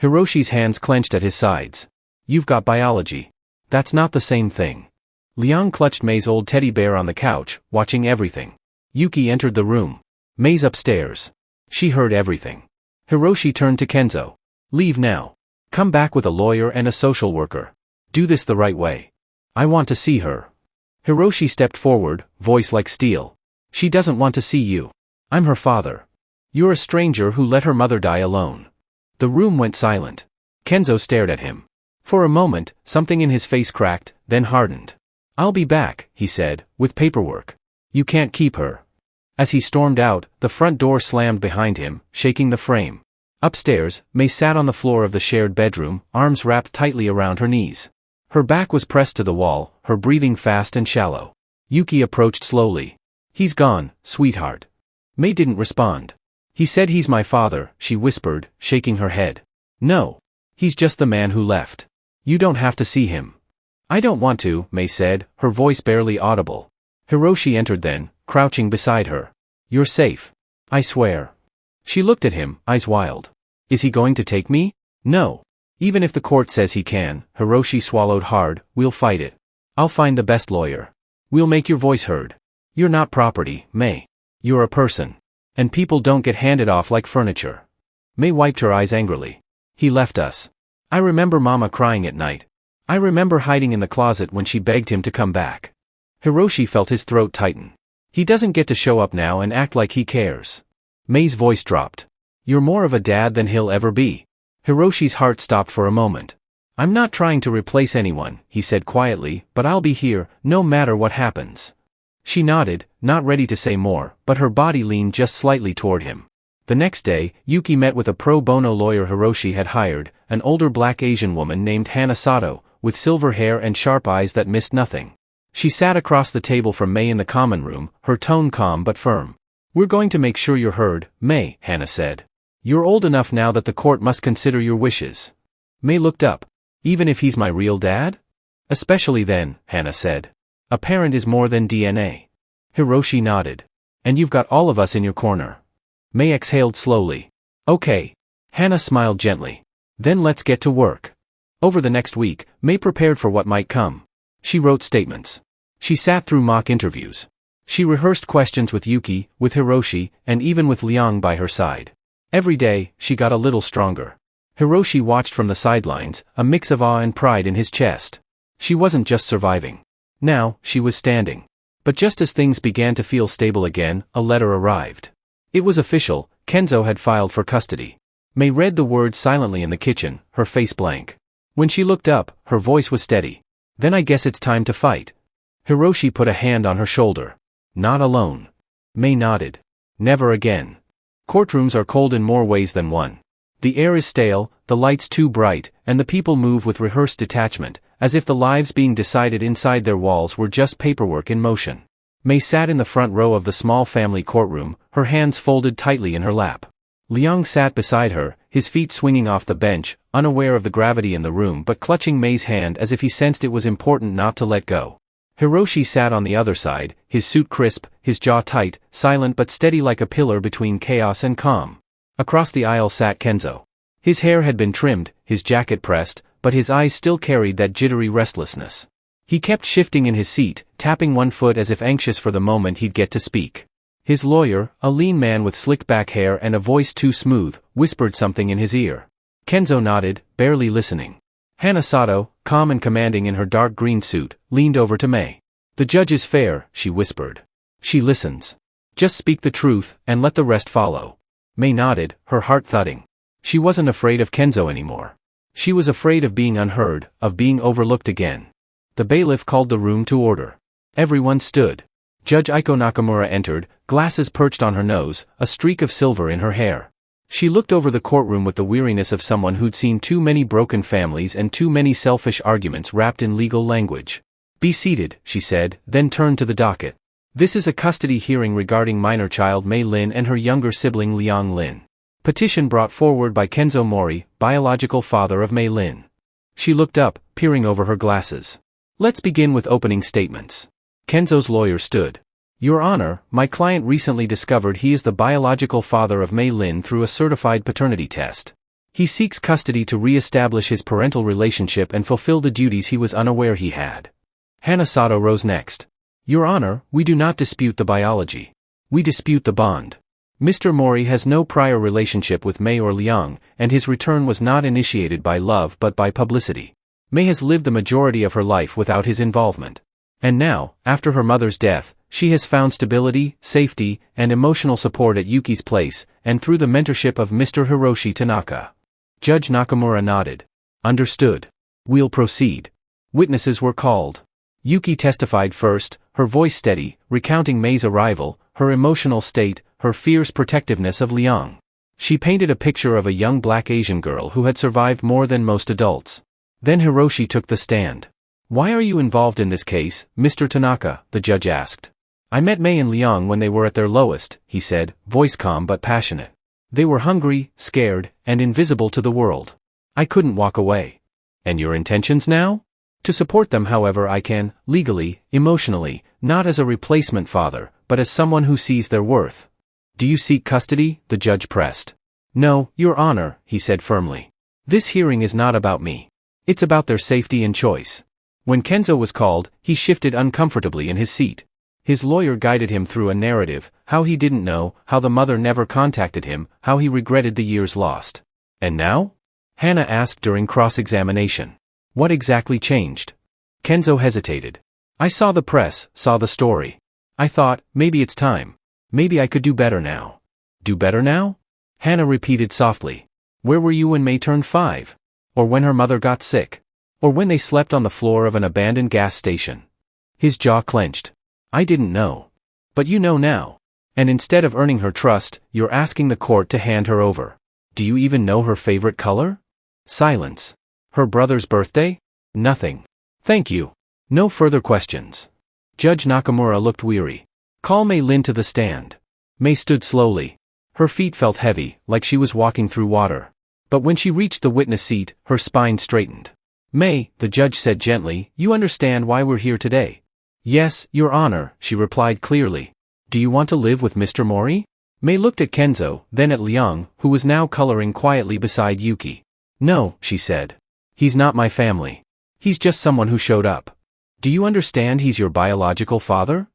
Hiroshi's hands clenched at his sides. You've got biology. That's not the same thing. Liang clutched May's old teddy bear on the couch, watching everything. Yuki entered the room. May's upstairs. She heard everything. Hiroshi turned to Kenzo. Leave now. Come back with a lawyer and a social worker. Do this the right way. I want to see her. Hiroshi stepped forward, voice like steel. She doesn't want to see you. I'm her father. You're a stranger who let her mother die alone. The room went silent. Kenzo stared at him. For a moment, something in his face cracked, then hardened. I'll be back, he said, with paperwork. You can't keep her. As he stormed out, the front door slammed behind him, shaking the frame. Upstairs, May sat on the floor of the shared bedroom, arms wrapped tightly around her knees. Her back was pressed to the wall, her breathing fast and shallow. Yuki approached slowly. He's gone, sweetheart. May didn't respond. He said he's my father, she whispered, shaking her head. No. He's just the man who left. You don't have to see him. I don't want to, May said, her voice barely audible. Hiroshi entered then, crouching beside her. You're safe. I swear. She looked at him, eyes wild. Is he going to take me? No. Even if the court says he can, Hiroshi swallowed hard, we'll fight it. I'll find the best lawyer. We'll make your voice heard. You're not property, May. You're a person. And people don't get handed off like furniture. May wiped her eyes angrily. He left us. I remember Mama crying at night. I remember hiding in the closet when she begged him to come back. Hiroshi felt his throat tighten. He doesn't get to show up now and act like he cares. May's voice dropped. You're more of a dad than he'll ever be. Hiroshi's heart stopped for a moment. I'm not trying to replace anyone, he said quietly, but I'll be here, no matter what happens. She nodded, not ready to say more, but her body leaned just slightly toward him. The next day, Yuki met with a pro bono lawyer Hiroshi had hired, an older black Asian woman named Hana Sato, with silver hair and sharp eyes that missed nothing. She sat across the table from May in the common room, her tone calm but firm. We're going to make sure you're heard, May, Hana said. You're old enough now that the court must consider your wishes. May looked up. Even if he's my real dad? Especially then, Hana said. A parent is more than DNA. Hiroshi nodded. And you've got all of us in your corner. May exhaled slowly. Okay. Hana smiled gently. Then let's get to work. Over the next week, May prepared for what might come. She wrote statements. She sat through mock interviews. She rehearsed questions with Yuki, with Hiroshi, and even with Liang by her side. Every day, she got a little stronger. Hiroshi watched from the sidelines, a mix of awe and pride in his chest. She wasn't just surviving. Now, she was standing. But just as things began to feel stable again, a letter arrived. It was official, Kenzo had filed for custody. May read the words silently in the kitchen, her face blank. When she looked up, her voice was steady. Then I guess it's time to fight. Hiroshi put a hand on her shoulder. Not alone. May nodded. Never again. Courtrooms are cold in more ways than one. The air is stale, the lights too bright, and the people move with rehearsed detachment, as if the lives being decided inside their walls were just paperwork in motion. May sat in the front row of the small family courtroom, her hands folded tightly in her lap. Liang sat beside her, his feet swinging off the bench, unaware of the gravity in the room but clutching Mei's hand as if he sensed it was important not to let go. Hiroshi sat on the other side, his suit crisp, his jaw tight, silent but steady like a pillar between chaos and calm. Across the aisle sat Kenzo. His hair had been trimmed, his jacket pressed, but his eyes still carried that jittery restlessness. He kept shifting in his seat, tapping one foot as if anxious for the moment he'd get to speak. His lawyer, a lean man with slick back hair and a voice too smooth, whispered something in his ear. Kenzo nodded, barely listening. Hana Sato, calm and commanding in her dark green suit, leaned over to Mei. "The judge is fair," she whispered. "She listens. Just speak the truth, and let the rest follow." Mei nodded, her heart thudding. She wasn't afraid of Kenzo anymore. She was afraid of being unheard, of being overlooked again. The bailiff called the room to order. Everyone stood. Judge Aiko Nakamura entered, glasses perched on her nose, a streak of silver in her hair. She looked over the courtroom with the weariness of someone who'd seen too many broken families and too many selfish arguments wrapped in legal language. "Be seated," she said, then turned to the docket. "This is a custody hearing regarding minor child Mei Lin and her younger sibling Liang Lin. Petition brought forward by Kenzo Mori, biological father of Mei Lin." She looked up, peering over her glasses. "Let's begin with opening statements." Kenzo's lawyer stood. "Your Honor, my client recently discovered he is the biological father of Mei Lin through a certified paternity test. He seeks custody to re-establish his parental relationship and fulfill the duties he was unaware he had." Hana Sato rose next. "Your Honor, we do not dispute the biology. We dispute the bond. Mr. Mori has no prior relationship with Mei or Liang, and his return was not initiated by love but by publicity. Mei has lived the majority of her life without his involvement. And now, after her mother's death, she has found stability, safety, and emotional support at Yuki's place, and through the mentorship of Mr. Hiroshi Tanaka." Judge Nakamura nodded. "Understood. We'll proceed." Witnesses were called. Yuki testified first, her voice steady, recounting Mei's arrival, her emotional state, her fierce protectiveness of Liang. She painted a picture of a young black Asian girl who had survived more than most adults. Then Hiroshi took the stand. "Why are you involved in this case, Mr. Tanaka?" the judge asked. "I met Mei and Liang when they were at their lowest," he said, voice calm but passionate. "They were hungry, scared, and invisible to the world. I couldn't walk away. And your intentions now? To support them however I can, legally, emotionally, not as a replacement father, but as someone who sees their worth." "Do you seek custody?" the judge pressed. "No, Your Honor," he said firmly. "This hearing is not about me. It's about their safety and choice." When Kenzo was called, he shifted uncomfortably in his seat. His lawyer guided him through a narrative, how he didn't know, how the mother never contacted him, how he regretted the years lost. "And now?" Hana asked during cross-examination. "What exactly changed?" Kenzo hesitated. "I saw the press, saw the story. I thought, maybe it's time. Maybe I could do better now." "Do better now?" Hana repeated softly. "Where were you when Mei turned 5? Or when her mother got sick? Or when they slept on the floor of an abandoned gas station?" His jaw clenched. "I didn't know. But you know now. And instead of earning her trust, you're asking the court to hand her over. Do you even know her favorite color?" Silence. "Her brother's birthday?" "Nothing. Thank you. No further questions." Judge Nakamura looked weary. "Call Mei Lin to the stand." Mei stood slowly. Her feet felt heavy, like she was walking through water. But when she reached the witness seat, her spine straightened. "Mei," the judge said gently, "you understand why we're here today?" "Yes, Your Honor," she replied clearly. "Do you want to live with Mr. Mori?" Mei looked at Kenzo, then at Liang, who was now coloring quietly beside Yuki. "No," she said. "He's not my family. He's just someone who showed up." "Do you understand he's your biological father?"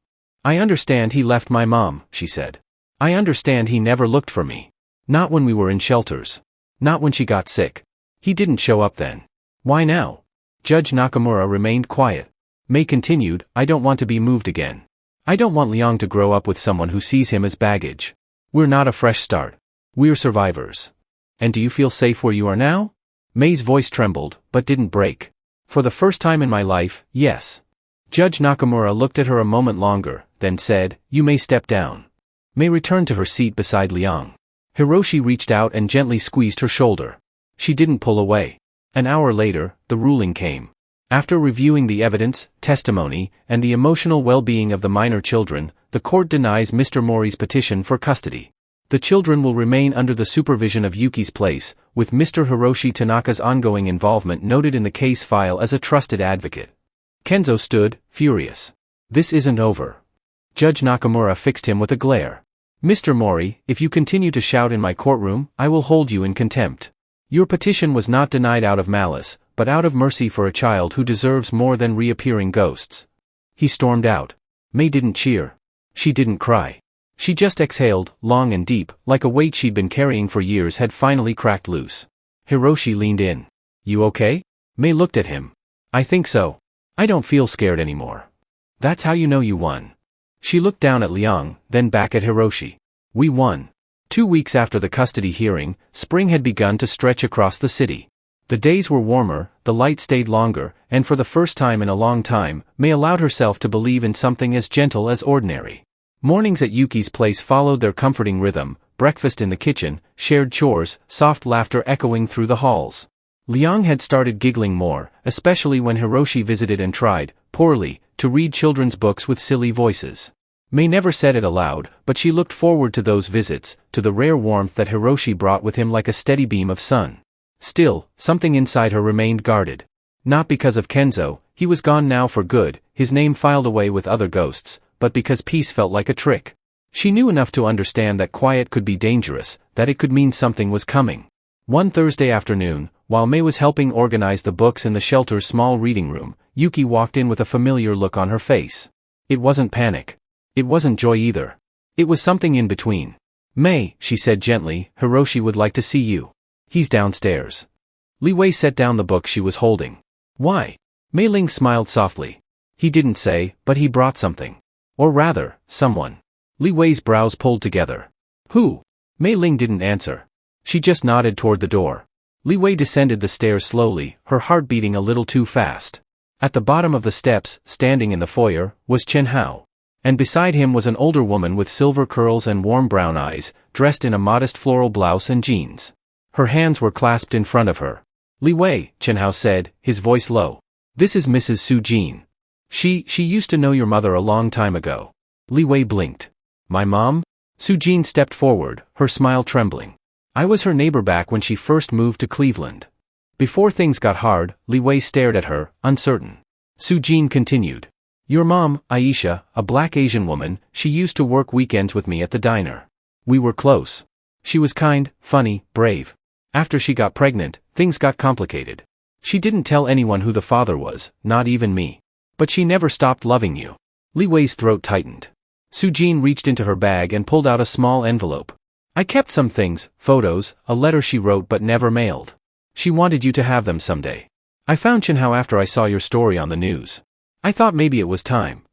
"I understand he left my mom," she said. "I understand he never looked for me. Not when we were in shelters. Not when she got sick. He didn't show up then. Why now?" Judge Nakamura remained quiet. Mei continued, "I don't want to be moved again. I don't want Liang to grow up with someone who sees him as baggage. We're not a fresh start. We're survivors. And do you feel safe where you are now?" Mei's voice trembled, but didn't break. "For the first time in my life, yes." Judge Nakamura looked at her a moment longer, then said, "You may step down." Mei returned to her seat beside Liang. Hiroshi reached out and gently squeezed her shoulder. She didn't pull away. An hour later, the ruling came. After reviewing the evidence, testimony, and the emotional well-being of the minor children, the court denies Mr. Mori's petition for custody. The children will remain under the supervision of Yuki's place, with Mr. Hiroshi Tanaka's ongoing involvement noted in the case file as a trusted advocate. Kenzo stood, furious. This isn't over. Judge Nakamura fixed him with a glare. Mr. Mori, if you continue to shout in my courtroom, I will hold you in contempt. Your petition was not denied out of malice, but out of mercy for a child who deserves more than reappearing ghosts. He stormed out. May didn't cheer. She didn't cry. She just exhaled, long and deep, like a weight she'd been carrying for years had finally cracked loose. Hiroshi leaned in. You okay? May looked at him. I think so. I don't feel scared anymore. That's how you know you won. She looked down at Liang, then back at Hiroshi. We won. 2 weeks after the custody hearing, spring had begun to stretch across the city. The days were warmer, the light stayed longer, and for the first time in a long time, May allowed herself to believe in something as gentle as ordinary. Mornings at Yuki's place followed their comforting rhythm, breakfast in the kitchen, shared chores, soft laughter echoing through the halls. Liang had started giggling more, especially when Hiroshi visited and tried, poorly, to read children's books with silly voices. May never said it aloud, but she looked forward to those visits, to the rare warmth that Hiroshi brought with him like a steady beam of sun. Still, something inside her remained guarded. Not because of Kenzo, he was gone now for good, his name filed away with other ghosts, but because peace felt like a trick. She knew enough to understand that quiet could be dangerous, that it could mean something was coming. One Thursday afternoon, while May was helping organize the books in the shelter's small reading room, Yuki walked in with a familiar look on her face. It wasn't panic. It wasn't joy either. It was something in between. May, she said gently, Hiroshi would like to see you. He's downstairs. Li Wei set down the book she was holding. Why? Mei Ling smiled softly. He didn't say, but he brought something. Or rather, someone. Li Wei's brows pulled together. Who? Mei Ling didn't answer. She just nodded toward the door. Li Wei descended the stairs slowly, her heart beating a little too fast. At the bottom of the steps, standing in the foyer, was Chen Hao. And beside him was an older woman with silver curls and warm brown eyes, dressed in a modest floral blouse and jeans. Her hands were clasped in front of her. Li Wei, Chen Hao said, his voice low. This is Mrs. Su Jin. She used to know your mother a long time ago. Li Wei blinked. My mom? Su Jin stepped forward, her smile trembling. I was her neighbor back when she first moved to Cleveland. Before things got hard, Li Wei stared at her, uncertain. Su Jin continued. Your mom, Aisha, a black Asian woman, she used to work weekends with me at the diner. We were close. She was kind, funny, brave. After she got pregnant, things got complicated. She didn't tell anyone who the father was, not even me. But she never stopped loving you. Li Wei's throat tightened. Su Jin reached into her bag and pulled out a small envelope. I kept some things, photos, a letter she wrote but never mailed. She wanted you to have them someday. I found Chen Hao after I saw your story on the news. I thought maybe it was time.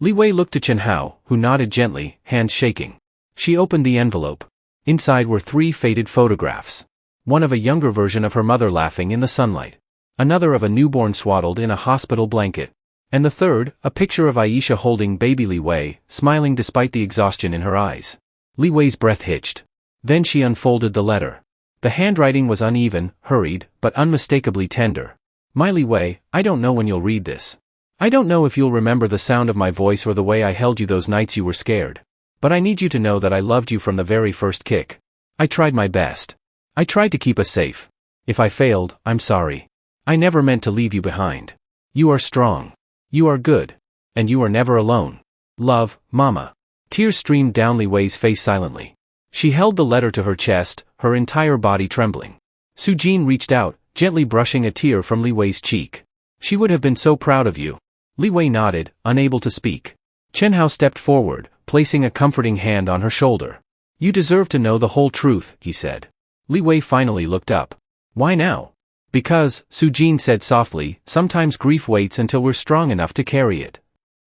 Li Wei looked to Chen Hao, who nodded gently, hands shaking. She opened the envelope. Inside were 3 faded photographs. One of a younger version of her mother laughing in the sunlight. Another of a newborn swaddled in a hospital blanket. And the third, a picture of Aisha holding baby Li Wei, smiling despite the exhaustion in her eyes. Li Wei's breath hitched. Then she unfolded the letter. The handwriting was uneven, hurried, but unmistakably tender. My Li Wei, I don't know when you'll read this. I don't know if you'll remember the sound of my voice or the way I held you those nights you were scared. But I need you to know that I loved you from the very first kick. I tried my best. I tried to keep us safe. If I failed, I'm sorry. I never meant to leave you behind. You are strong. You are good. And you are never alone. Love, Mama. Tears streamed down Li Wei's face silently. She held the letter to her chest, her entire body trembling. Su Jin reached out, gently brushing a tear from Li Wei's cheek. She would have been so proud of you. Li Wei nodded, unable to speak. Chen Hao stepped forward, placing a comforting hand on her shoulder. You deserve to know the whole truth, he said. Li Wei finally looked up. Why now? Because, Su Jin said softly, sometimes grief waits until we're strong enough to carry it.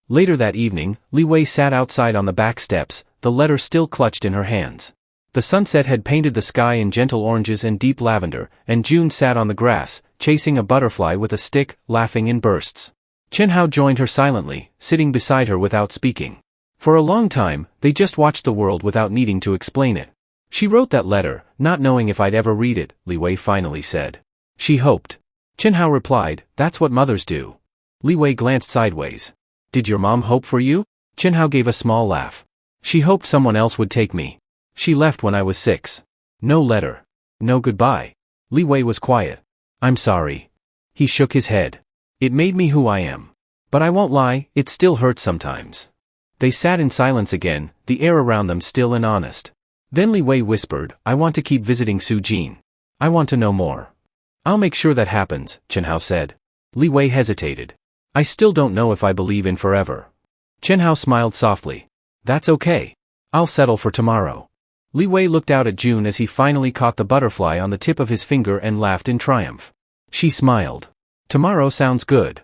Later that evening, Li Wei sat outside on the back steps, the letter still clutched in her hands. The sunset had painted the sky in gentle oranges and deep lavender, and June sat on the grass, chasing a butterfly with a stick, laughing in bursts. Chen Hao joined her silently, sitting beside her without speaking. For a long time, they just watched the world without needing to explain it. She wrote that letter, not knowing if I'd ever read it, Li Wei finally said. She hoped. Chen Hao replied, that's what mothers do. Li Wei glanced sideways. Did your mom hope for you? Chen Hao gave a small laugh. She hoped someone else would take me. She left when I was 6. No letter. No goodbye. Li Wei was quiet. I'm sorry. He shook his head. It made me who I am. But I won't lie, it still hurts sometimes. They sat in silence again, the air around them still and honest. Then Li Wei whispered, I want to keep visiting Su Jin. I want to know more. I'll make sure that happens, Chen Hao said. Li Wei hesitated. I still don't know if I believe in forever. Chen Hao smiled softly. That's okay. I'll settle for tomorrow. Li Wei looked out at June as he finally caught the butterfly on the tip of his finger and laughed in triumph. She smiled. Tomorrow sounds good.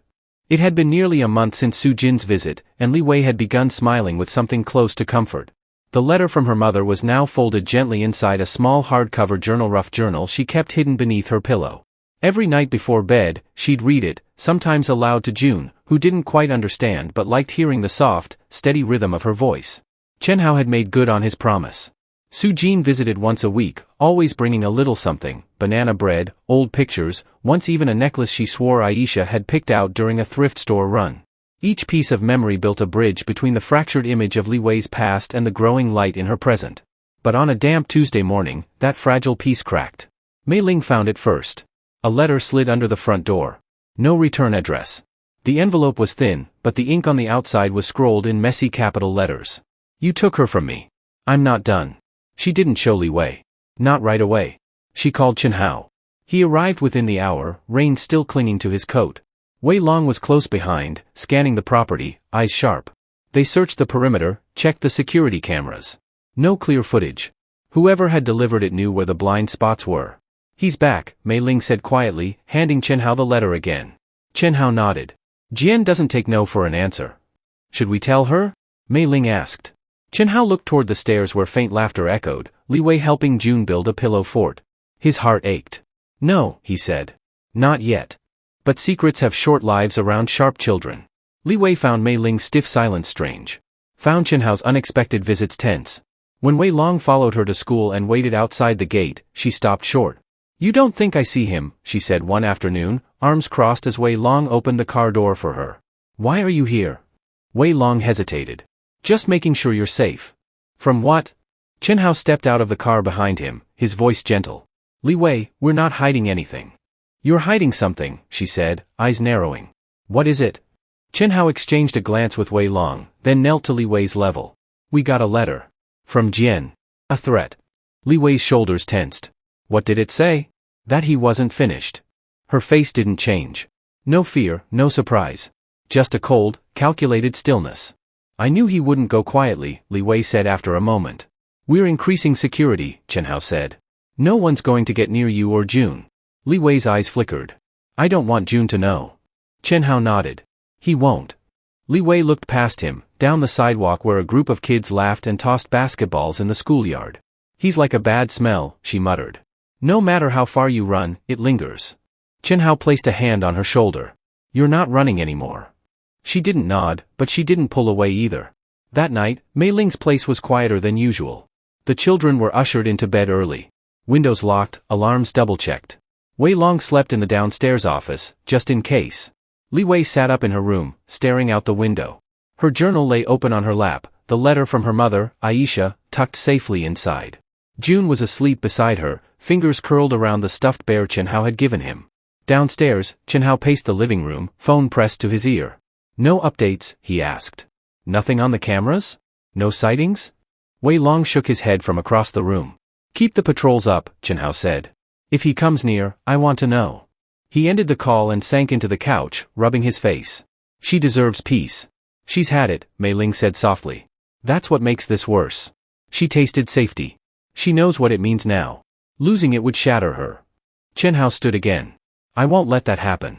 It had been nearly a month since Su Jin's visit, and Li Wei had begun smiling with something close to comfort. The letter from her mother was now folded gently inside a small hardcover rough journal she kept hidden beneath her pillow. Every night before bed, she'd read it, sometimes aloud to June, who didn't quite understand but liked hearing the soft, steady rhythm of her voice. Chen Hao had made good on his promise. Su Jin visited once a week, always bringing a little something, banana bread, old pictures, once even a necklace she swore Aisha had picked out during a thrift store run. Each piece of memory built a bridge between the fractured image of Li Wei's past and the growing light in her present. But on a damp Tuesday morning, that fragile piece cracked. Mei Ling found it first. A letter slid under the front door. No return address. The envelope was thin, but the ink on the outside was scrolled in messy capital letters. You took her from me. I'm not done. She didn't show Li Wei. Not right away. She called Chen Hao. He arrived within the hour, rain still clinging to his coat. Wei Long was close behind, scanning the property, eyes sharp. They searched the perimeter, checked the security cameras. No clear footage. Whoever had delivered it knew where the blind spots were. He's back, Mei Ling said quietly, handing Chen Hao the letter again. Chen Hao nodded. Jian doesn't take no for an answer. Should we tell her? Mei Ling asked. Chen Hao looked toward the stairs where faint laughter echoed, Li Wei helping June build a pillow fort. His heart ached. No, he said. Not yet. But secrets have short lives around sharp children. Li Wei found Mei Ling's stiff silence strange. Found Chen Hao's unexpected visits tense. When Wei Long followed her to school and waited outside the gate, she stopped short. You don't think I see him, she said one afternoon, arms crossed as Wei Long opened the car door for her. Why are you here? Wei Long hesitated. Just making sure you're safe. From what? Chen Hao stepped out of the car behind him, his voice gentle. Li Wei, we're not hiding anything. You're hiding something, she said, eyes narrowing. What is it? Chen Hao exchanged a glance with Wei Long, then knelt to Li Wei's level. We got a letter. From Jian. A threat. Li Wei's shoulders tensed. What did it say? That he wasn't finished. Her face didn't change. No fear, no surprise. Just a cold, calculated stillness. I knew he wouldn't go quietly, Li Wei said after a moment. We're increasing security, Chen Hao said. No one's going to get near you or June. Li Wei's eyes flickered. I don't want June to know. Chen Hao nodded. He won't. Li Wei looked past him, down the sidewalk where a group of kids laughed and tossed basketballs in the schoolyard. He's like a bad smell, she muttered. No matter how far you run, it lingers. Chen Hao placed a hand on her shoulder. You're not running anymore. She didn't nod, but she didn't pull away either. That night, Mei Ling's place was quieter than usual. The children were ushered into bed early. Windows locked, alarms double-checked. Wei Long slept in the downstairs office, just in case. Li Wei sat up in her room, staring out the window. Her journal lay open on her lap, the letter from her mother, Aisha, tucked safely inside. June was asleep beside her, fingers curled around the stuffed bear Chen Hao had given him. Downstairs, Chen Hao paced the living room, phone pressed to his ear. No updates, he asked. Nothing on the cameras? No sightings? Wei Long shook his head from across the room. Keep the patrols up, Chen Hao said. If he comes near, I want to know. He ended the call and sank into the couch, rubbing his face. She deserves peace. She's had it, Mei Ling said softly. That's what makes this worse. She tasted safety. She knows what it means now. Losing it would shatter her. Chen Hao stood again. I won't let that happen.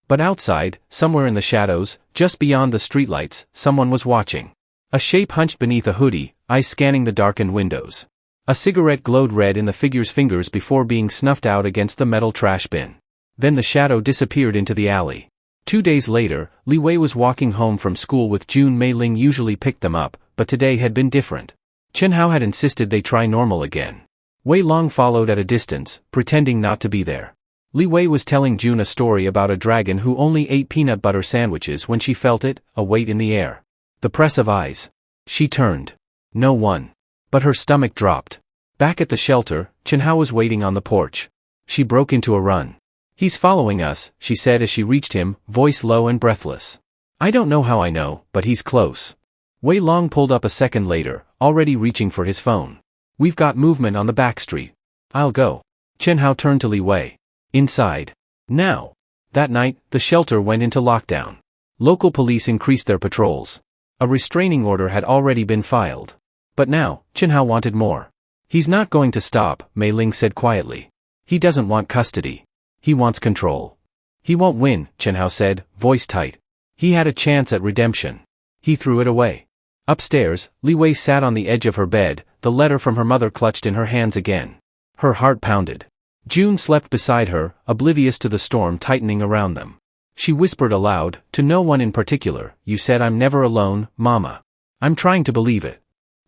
But outside, somewhere in the shadows, just beyond the streetlights, someone was watching. A shape hunched beneath a hoodie, eyes scanning the darkened windows. A cigarette glowed red in the figure's fingers before being snuffed out against the metal trash bin. Then the shadow disappeared into the alley. 2 days later, Li Wei was walking home from school with June. Mei Ling usually picked them up, but today had been different. Chen Hao had insisted they try normal again. Wei Long followed at a distance, pretending not to be there. Li Wei was telling June a story about a dragon who only ate peanut butter sandwiches when she felt it, a weight in the air. The press of eyes. She turned. No one. But her stomach dropped. Back at the shelter, Chenhao was waiting on the porch. She broke into a run. "He's following us," she said as she reached him, voice low and breathless. "I don't know how I know, but he's close." Wei Long pulled up a second later, already reaching for his phone. "We've got movement on the back street. I'll go." Chenhao turned to Li Wei. "Inside. Now." That night, the shelter went into lockdown. Local police increased their patrols. A restraining order had already been filed. But now, Chenhao wanted more. "He's not going to stop," Mei Ling said quietly. "He doesn't want custody. He wants control." "He won't win," Chenhao said, voice tight. "He had a chance at redemption. He threw it away." Upstairs, Li Wei sat on the edge of her bed, the letter from her mother clutched in her hands again. Her heart pounded. June slept beside her, oblivious to the storm tightening around them. She whispered aloud, to no one in particular, "You said I'm never alone, Mama. I'm trying to believe it."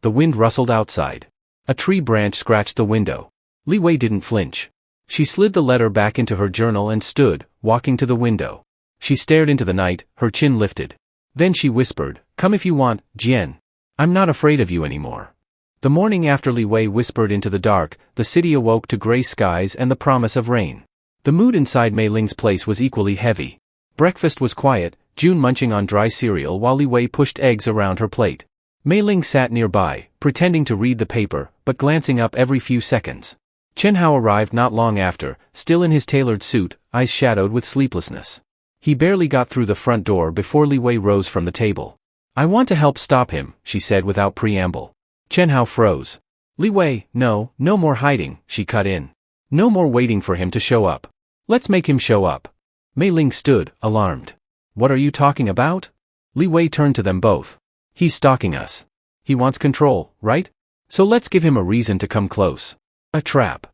The wind rustled outside. A tree branch scratched the window. Li Wei didn't flinch. She slid the letter back into her journal and stood, walking to the window. She stared into the night, her chin lifted. Then she whispered, "Come if you want, Jian. I'm not afraid of you anymore." The morning after Li Wei whispered into the dark, the city awoke to gray skies and the promise of rain. The mood inside Mei Ling's place was equally heavy. Breakfast was quiet, June munching on dry cereal while Li Wei pushed eggs around her plate. Mei Ling sat nearby, pretending to read the paper, but glancing up every few seconds. Chenhao arrived not long after, still in his tailored suit, eyes shadowed with sleeplessness. He barely got through the front door before Li Wei rose from the table. "I want to help stop him," she said without preamble. Chenhao froze. "Li Wei, no more hiding," she cut in. "No more waiting for him to show up. Let's make him show up." Mei Ling stood, alarmed. "What are you talking about?" Li Wei turned to them both. "He's stalking us. He wants control, right? So let's give him a reason to come close. A trap."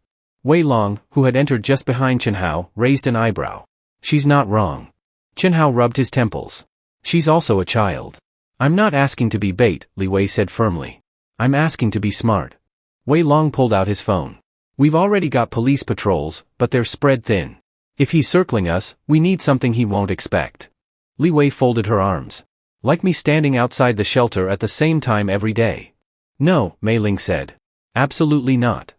Wei Long, who had entered just behind Chenhao, raised an eyebrow. "She's not wrong." Chenhao rubbed his temples. "She's also a child." "I'm not asking to be bait," Li Wei said firmly. "I'm asking to be smart." Wei Long pulled out his phone. "We've already got police patrols, but they're spread thin. If he's circling us, we need something he won't expect." Li Wei folded her arms. "Like me standing outside the shelter at the same time every day?" "No," Mei Ling said. "Absolutely not."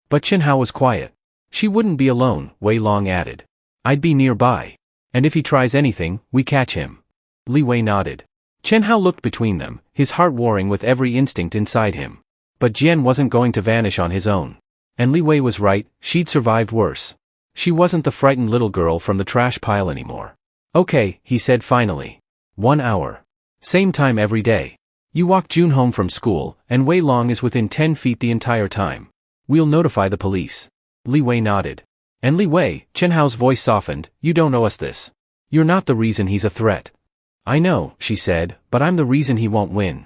But Chenhao was quiet. "She wouldn't be alone," Wei Long added. "I'd be nearby. And if he tries anything, we catch him." Li Wei nodded. Chenhao looked between them, his heart warring with every instinct inside him. But Jian wasn't going to vanish on his own. And Li Wei was right, she'd survived worse. She wasn't the frightened little girl from the trash pile anymore. "Okay," he said finally. 1 hour. Same time every day. You walk June home from school, and Wei Long is within 10 feet the entire time. We'll notify the police." Li Wei nodded. "And Li Wei," Chenhao's voice softened, "you don't owe us this. You're not the reason he's a threat." "I know," she said, "but I'm the reason he won't win."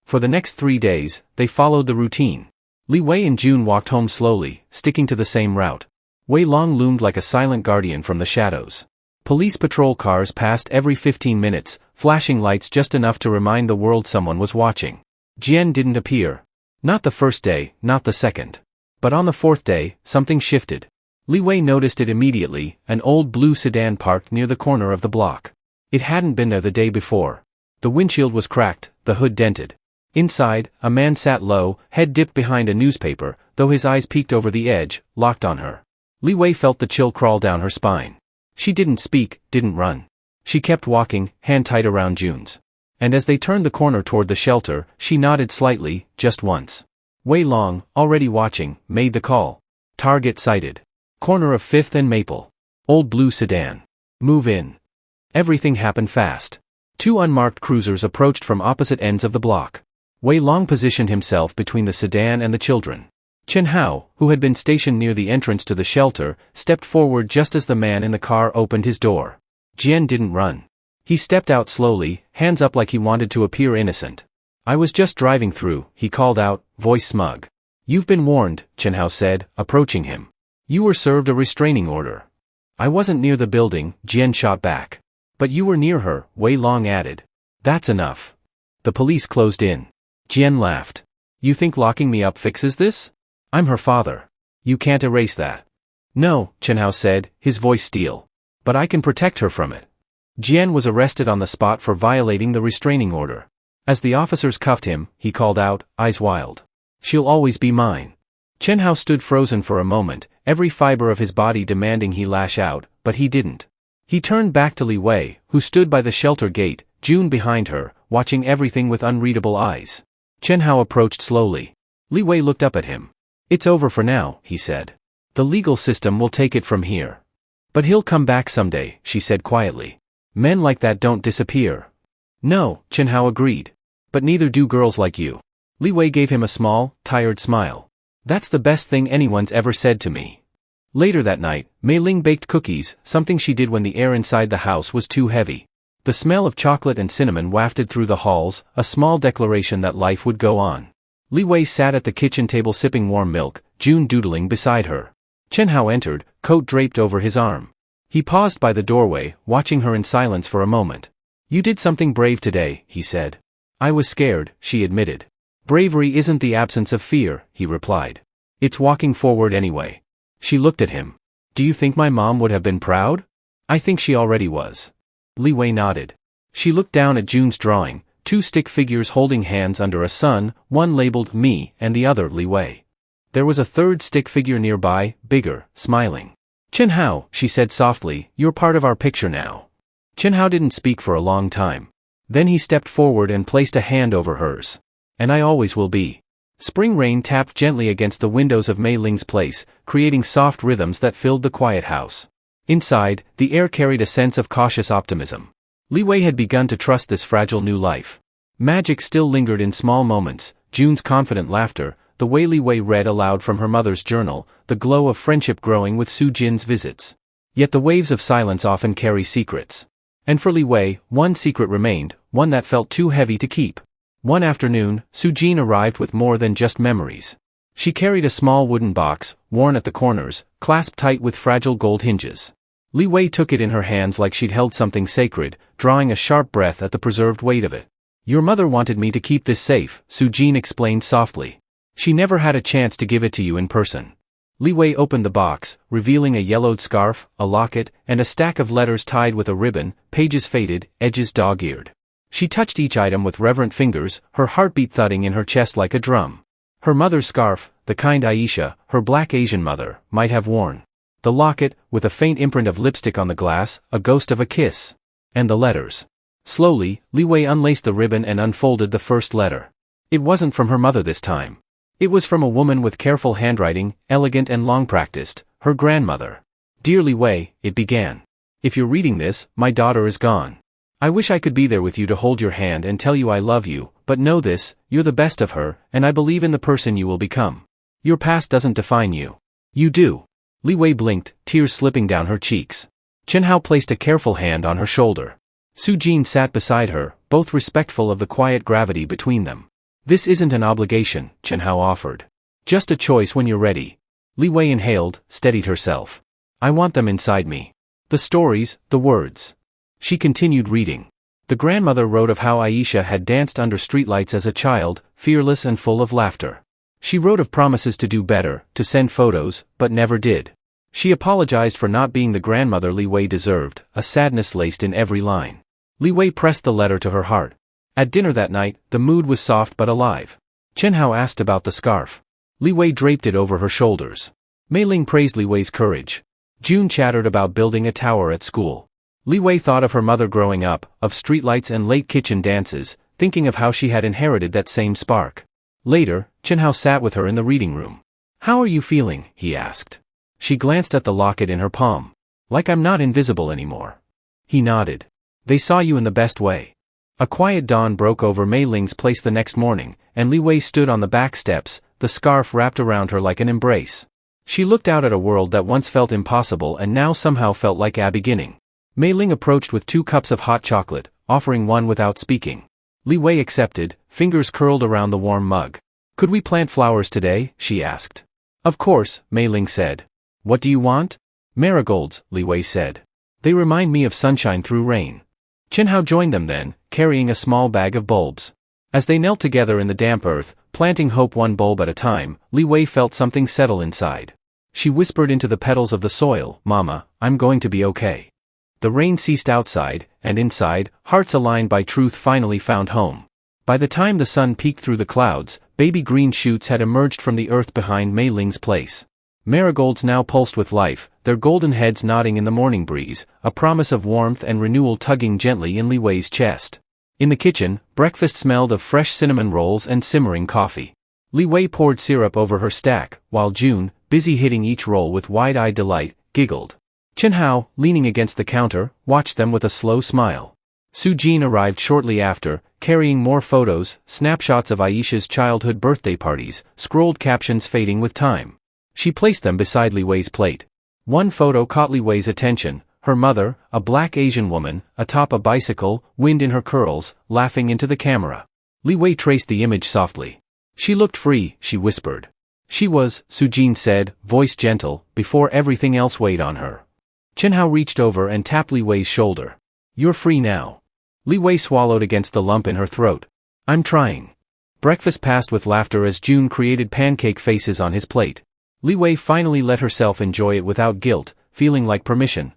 For the next 3 days, they followed the routine. Li Wei and June walked home slowly, sticking to the same route. Wei Long loomed like a silent guardian from the shadows. Police patrol cars passed every 15 minutes, flashing lights just enough to remind the world someone was watching. Jian didn't appear. Not the first day, not the second. But on the 4th day, something shifted. Li Wei noticed it immediately, an old blue sedan parked near the corner of the block. It hadn't been there the day before. The windshield was cracked, the hood dented. Inside, a man sat low, head dipped behind a newspaper, though his eyes peeked over the edge, locked on her. Li Wei felt the chill crawl down her spine. She didn't speak, didn't run. She kept walking, hand tight around June's. And as they turned the corner toward the shelter, she nodded slightly, just once. Wei Long, already watching, made the call. Target sighted. Corner of 5th and Maple. Old blue sedan. Move in. Everything happened fast. 2 unmarked cruisers approached from opposite ends of the block. Wei Long positioned himself between the sedan and the children. Chenhao, who had been stationed near the entrance to the shelter, stepped forward just as the man in the car opened his door. Jian didn't run. He stepped out slowly, hands up like he wanted to appear innocent. "I was just driving through," he called out, voice smug. "You've been warned," Chenhao said, approaching him. "You were served a restraining order." "I wasn't near the building," Jian shot back. "But you were near her," Wei Long added. "That's enough." The police closed in. Jian laughed. "You think locking me up fixes this? I'm her father. You can't erase that." "No," Chenhao said, his voice steel. "But I can protect her from it." Jian was arrested on the spot for violating the restraining order. As the officers cuffed him, he called out, eyes wild. She'll always be mine. Chen Hao stood frozen for a moment, every fiber of his body demanding he lash out, but he didn't. He turned back to Li Wei, who stood by the shelter gate, June behind her, watching everything with unreadable eyes. Chen Hao approached slowly. Li Wei looked up at him. It's over for now, he said. The legal system will take it from here. But he'll come back someday, she said quietly. Men like that don't disappear. No, Chen Hao agreed. But neither do girls like you. Li Wei gave him a small, tired smile. That's the best thing anyone's ever said to me. Later that night, Mei Ling baked cookies, something she did when the air inside the house was too heavy. The smell of chocolate and cinnamon wafted through the halls, a small declaration that life would go on. Li Wei sat at the kitchen table sipping warm milk, June doodling beside her. Chen Hao entered, coat draped over his arm. He paused by the doorway, watching her in silence for a moment. You did something brave today, he said. I was scared, she admitted. Bravery isn't the absence of fear, he replied. It's walking forward anyway. She looked at him. Do you think my mom would have been proud? I think she already was. Li Wei nodded. She looked down at June's drawing, two stick figures holding hands under a sun, one labeled me and the other Li Wei. There was a third stick figure nearby, bigger, smiling. Chen Hao, she said softly, you're part of our picture now. Chen Hao didn't speak for a long time. Then he stepped forward and placed a hand over hers. And I always will be. Spring rain tapped gently against the windows of Mei Ling's place, creating soft rhythms that filled the quiet house. Inside, the air carried a sense of cautious optimism. Li Wei had begun to trust this fragile new life. Magic still lingered in small moments, June's confident laughter, the way Li Wei read aloud from her mother's journal, the glow of friendship growing with Su Jin's visits. Yet the waves of silence often carry secrets. And for Li Wei, one secret remained, one that felt too heavy to keep. One afternoon, Su Jin arrived with more than just memories. She carried a small wooden box, worn at the corners, clasped tight with fragile gold hinges. Li Wei took it in her hands like she'd held something sacred, drawing a sharp breath at the preserved weight of it. Your mother wanted me to keep this safe, Su Jin explained softly. She never had a chance to give it to you in person. Li Wei opened the box, revealing a yellowed scarf, a locket, and a stack of letters tied with a ribbon, pages faded, edges dog-eared. She touched each item with reverent fingers, her heartbeat thudding in her chest like a drum. Her mother's scarf, the kind Aisha, her black Asian mother, might have worn. The locket, with a faint imprint of lipstick on the glass, a ghost of a kiss. And the letters. Slowly, Li Wei unlaced the ribbon and unfolded the first letter. It wasn't from her mother this time. It was from a woman with careful handwriting, elegant and long-practiced, her grandmother. Dear Li Wei, it began. If you're reading this, my daughter is gone. I wish I could be there with you to hold your hand and tell you I love you, but know this, you're the best of her, and I believe in the person you will become. Your past doesn't define you. You do. Li Wei blinked, tears slipping down her cheeks. Chen Hao placed a careful hand on her shoulder. Su Jin sat beside her, both respectful of the quiet gravity between them. This isn't an obligation, Chen Hao offered. Just a choice when you're ready. Li Wei inhaled, steadied herself. I want them inside me. The stories, the words. She continued reading. The grandmother wrote of how Aisha had danced under streetlights as a child, fearless and full of laughter. She wrote of promises to do better, to send photos, but never did. She apologized for not being the grandmother Li Wei deserved, a sadness laced in every line. Li Wei pressed the letter to her heart. At dinner that night, the mood was soft but alive. Chen Hao asked about the scarf. Li Wei draped it over her shoulders. Mei Ling praised Li Wei's courage. June chattered about building a tower at school. Li Wei thought of her mother growing up, of streetlights and late kitchen dances, thinking of how she had inherited that same spark. Later, Chen Hao sat with her in the reading room. How are you feeling? He asked. She glanced at the locket in her palm. Like I'm not invisible anymore. He nodded. They saw you in the best way. A quiet dawn broke over Mei Ling's place the next morning, and Li Wei stood on the back steps, the scarf wrapped around her like an embrace. She looked out at a world that once felt impossible and now somehow felt like a beginning. Mei Ling approached with 2 cups of hot chocolate, offering one without speaking. Li Wei accepted, fingers curled around the warm mug. Could we plant flowers today? She asked. Of course, Mei Ling said. What do you want? Marigolds, Li Wei said. They remind me of sunshine through rain. Chen Hao joined them then, carrying a small bag of bulbs. As they knelt together in the damp earth, planting hope one bulb at a time, Li Wei felt something settle inside. She whispered into the petals of the soil, Mama, I'm going to be okay. The rain ceased outside, and inside, hearts aligned by truth finally found home. By the time the sun peeked through the clouds, baby green shoots had emerged from the earth behind Mei Ling's place. Marigolds now pulsed with life, their golden heads nodding in the morning breeze, a promise of warmth and renewal tugging gently in Li Wei's chest. In the kitchen, breakfast smelled of fresh cinnamon rolls and simmering coffee. Li Wei poured syrup over her stack, while June, busy hitting each roll with wide-eyed delight, giggled. Chen Hao, leaning against the counter, watched them with a slow smile. Su Jin arrived shortly after, carrying more photos, snapshots of Aisha's childhood birthday parties, scrolled captions fading with time. She placed them beside Li Wei's plate. One photo caught Li Wei's attention, her mother, a black Asian woman, atop a bicycle, wind in her curls, laughing into the camera. Li Wei traced the image softly. She looked free, she whispered. She was, Su Jin said, voice gentle, before everything else weighed on her. Chen Hao reached over and tapped Li Wei's shoulder. You're free now. Li Wei swallowed against the lump in her throat. I'm trying. Breakfast passed with laughter as June created pancake faces on his plate. Li Wei finally let herself enjoy it without guilt, feeling like permission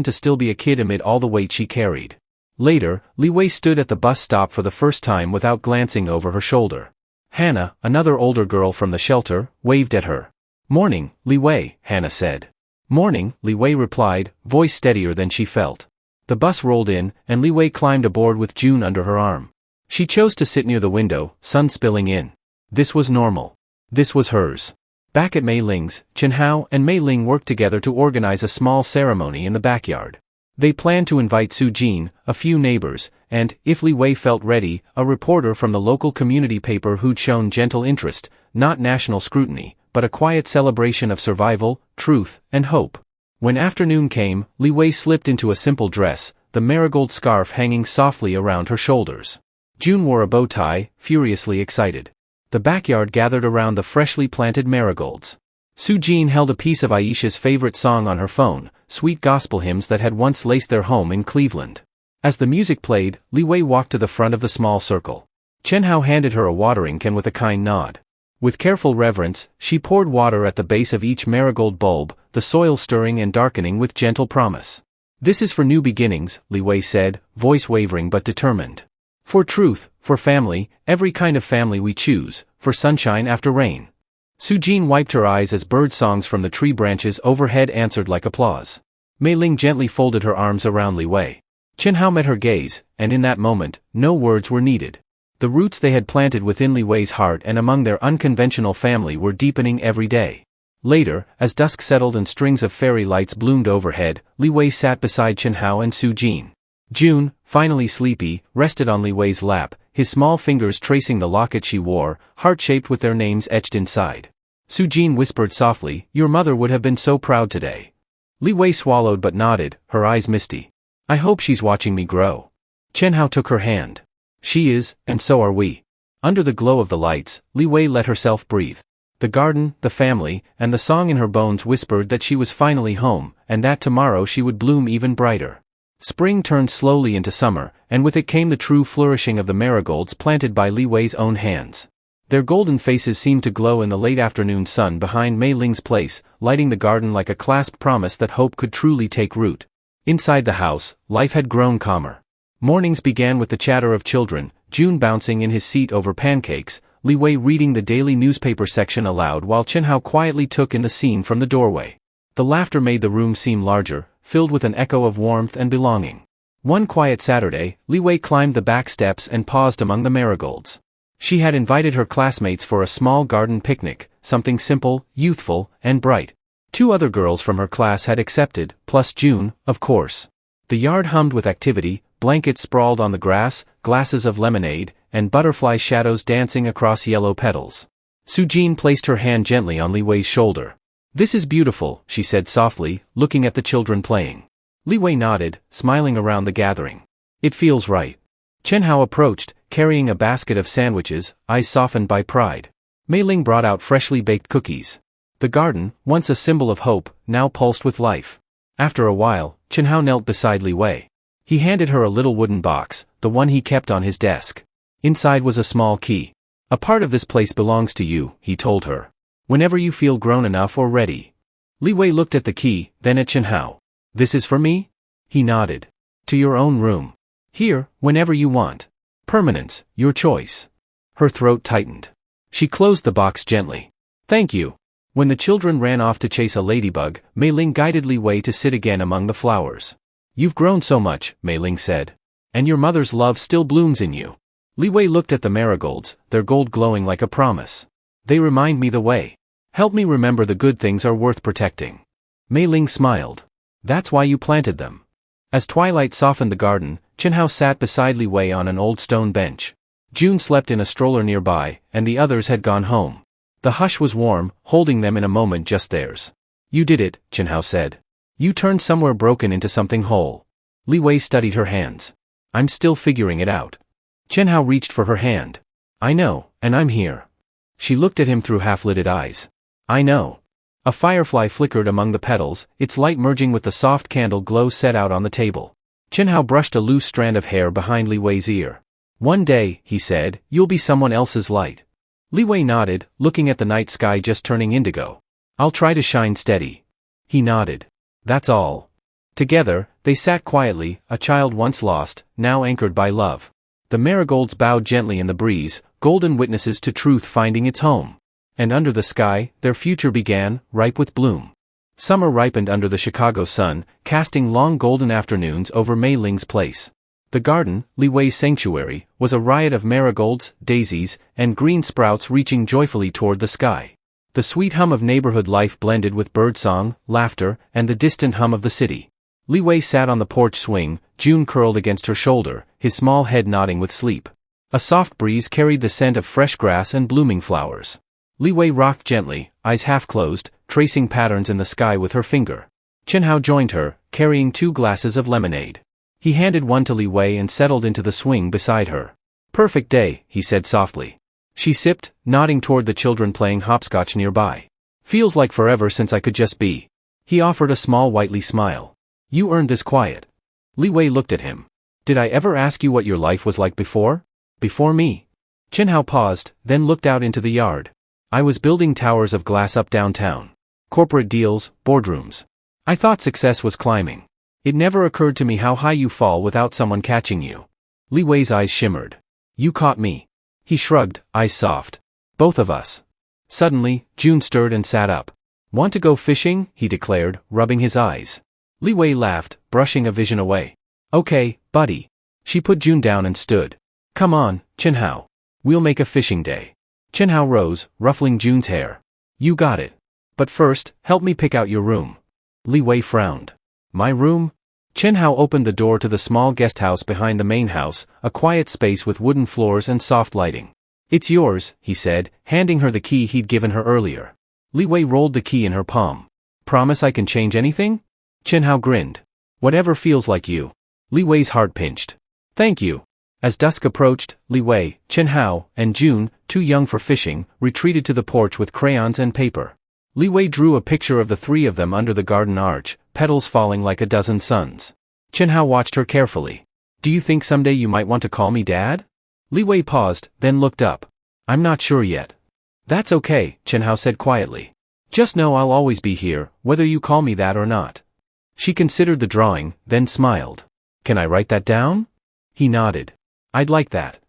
to still be a kid amid all the weight she carried. Later, Li Wei stood at the bus stop for the first time without glancing over her shoulder. Hannah, another older girl from the shelter, waved at her. Morning, Li Wei, Hannah said. Morning, Li Wei replied, voice steadier than she felt. The bus rolled in, and Li Wei climbed aboard with June under her arm. She chose to sit near the window, sun spilling in. This was normal. This was hers. Back at Mei Ling's, Chen Hao and Mei Ling worked together to organize a small ceremony in the backyard. They planned to invite Su Jin, a few neighbors, and, if Li Wei felt ready, a reporter from the local community paper who'd shown gentle interest, not national scrutiny, but a quiet celebration of survival, truth, and hope. When afternoon came, Li Wei slipped into a simple dress, the marigold scarf hanging softly around her shoulders. June wore a bow tie, furiously excited. The backyard gathered around the freshly planted marigolds. Su Jin held a piece of Aisha's favorite song on her phone, sweet gospel hymns that had once laced their home in Cleveland. As the music played, Li Wei walked to the front of the small circle. Chen Hao handed her a watering can with a kind nod. With careful reverence, she poured water at the base of each marigold bulb, the soil stirring and darkening with gentle promise. This is for new beginnings, Li Wei said, voice wavering but determined. For truth, for family, every kind of family we choose, for sunshine after rain. Su Jin wiped her eyes as bird songs from the tree branches overhead answered like applause. Mei Ling gently folded her arms around Li Wei. Chen Hao met her gaze, and in that moment, no words were needed. The roots they had planted within Li Wei's heart and among their unconventional family were deepening every day. Later, as dusk settled and strings of fairy lights bloomed overhead, Li Wei sat beside Chen Hao and Su Jin. June, finally sleepy, rested on Li Wei's lap, his small fingers tracing the locket she wore, heart-shaped with their names etched inside. Su Jin whispered softly, your mother would have been so proud today. Li Wei swallowed but nodded, her eyes misty. I hope she's watching me grow. Chen Hao took her hand. She is, and so are we. Under the glow of the lights, Li Wei let herself breathe. The garden, the family, and the song in her bones whispered that she was finally home, and that tomorrow she would bloom even brighter. Spring turned slowly into summer, and with it came the true flourishing of the marigolds planted by Li Wei's own hands. Their golden faces seemed to glow in the late afternoon sun behind Mei Ling's place, lighting the garden like a clasped promise that hope could truly take root. Inside the house, life had grown calmer. Mornings began with the chatter of children, June bouncing in his seat over pancakes, Li Wei reading the daily newspaper section aloud while Chen Hao quietly took in the scene from the doorway. The laughter made the room seem larger, filled with an echo of warmth and belonging. One quiet Saturday, Li Wei climbed the back steps and paused among the marigolds. She had invited her classmates for a small garden picnic, something simple, youthful, and bright. 2 other girls from her class had accepted, plus June, of course. The yard hummed with activity, blankets sprawled on the grass, glasses of lemonade, and butterfly shadows dancing across yellow petals. Su Jin placed her hand gently on Li Wei's shoulder. This is beautiful, she said softly, looking at the children playing. Li Wei nodded, smiling around the gathering. It feels right. Chen Hao approached, carrying a basket of sandwiches, eyes softened by pride. Mei Ling brought out freshly baked cookies. The garden, once a symbol of hope, now pulsed with life. After a while, Chen Hao knelt beside Li Wei. He handed her a little wooden box, the one he kept on his desk. Inside was a small key. A part of this place belongs to you, he told her. Whenever you feel grown enough or ready. Li Wei looked at the key, then at Chen Hao. This is for me? He nodded. To your own room. Here, whenever you want. Permanence, your choice. Her throat tightened. She closed the box gently. Thank you. When the children ran off to chase a ladybug, Mei Ling guided Li Wei to sit again among the flowers. You've grown so much, Mei Ling said. And your mother's love still blooms in you. Li Wei looked at the marigolds, their gold glowing like a promise. They remind me the way. Help me remember the good things are worth protecting. Mei Ling smiled. That's why you planted them. As twilight softened the garden, Chenhao sat beside Li Wei on an old stone bench. June slept in a stroller nearby, and the others had gone home. The hush was warm, holding them in a moment just theirs. You did it, Chenhao said. You turned somewhere broken into something whole. Li Wei studied her hands. I'm still figuring it out. Chenhao reached for her hand. I know, and I'm here. She looked at him through half-lidded eyes. I know. A firefly flickered among the petals, its light merging with the soft candle glow set out on the table. Chenhao brushed a loose strand of hair behind Li Wei's ear. One day, he said, you'll be someone else's light. Li Wei nodded, looking at the night sky just turning indigo. I'll try to shine steady. He nodded. That's all. Together, they sat quietly, a child once lost, now anchored by love. The marigolds bowed gently in the breeze, golden witnesses to truth finding its home. And under the sky, their future began, ripe with bloom. Summer ripened under the Chicago sun, casting long golden afternoons over Mei Ling's place. The garden, Li Wei's sanctuary, was a riot of marigolds, daisies, and green sprouts reaching joyfully toward the sky. The sweet hum of neighborhood life blended with birdsong, laughter, and the distant hum of the city. Li Wei sat on the porch swing, June curled against her shoulder, his small head nodding with sleep. A soft breeze carried the scent of fresh grass and blooming flowers. Li Wei rocked gently, eyes half closed, tracing patterns in the sky with her finger. Chenhao joined her, carrying 2 glasses of lemonade. He handed one to Li Wei and settled into the swing beside her. Perfect day, he said softly. She sipped, nodding toward the children playing hopscotch nearby. Feels like forever since I could just be. He offered a small whitely smile. You earned this quiet. Li Wei looked at him. Did I ever ask you what your life was like before? Before me? Chenhao paused, then looked out into the yard. I was building towers of glass up downtown. Corporate deals, boardrooms. I thought success was climbing. It never occurred to me how high you fall without someone catching you. Li Wei's eyes shimmered. You caught me. He shrugged, eyes soft. Both of us. Suddenly, June stirred and sat up. Want to go fishing? He declared, rubbing his eyes. Li Wei laughed, brushing a vision away. Okay, buddy. She put June down and stood. Come on, Chenhao. We'll make a fishing day. Chenhao rose, ruffling June's hair. You got it. But first, help me pick out your room. Li Wei frowned. My room? Chenhao opened the door to the small guest house behind the main house, a quiet space with wooden floors and soft lighting. It's yours, he said, handing her the key he'd given her earlier. Li Wei rolled the key in her palm. Promise I can change anything? Chenhao grinned. Whatever feels like you. Li Wei's heart pinched. Thank you. As dusk approached, Li Wei, Chenhao, and June, too young for fishing, retreated to the porch with crayons and paper. Li Wei drew a picture of the 3 of them under the garden arch, petals falling like a dozen suns. Chenhao watched her carefully. Do you think someday you might want to call me Dad? Li Wei paused, then looked up. I'm not sure yet. That's okay, Chenhao said quietly. Just know I'll always be here, whether you call me that or not. She considered the drawing, then smiled. Can I write that down? He nodded. I'd like that.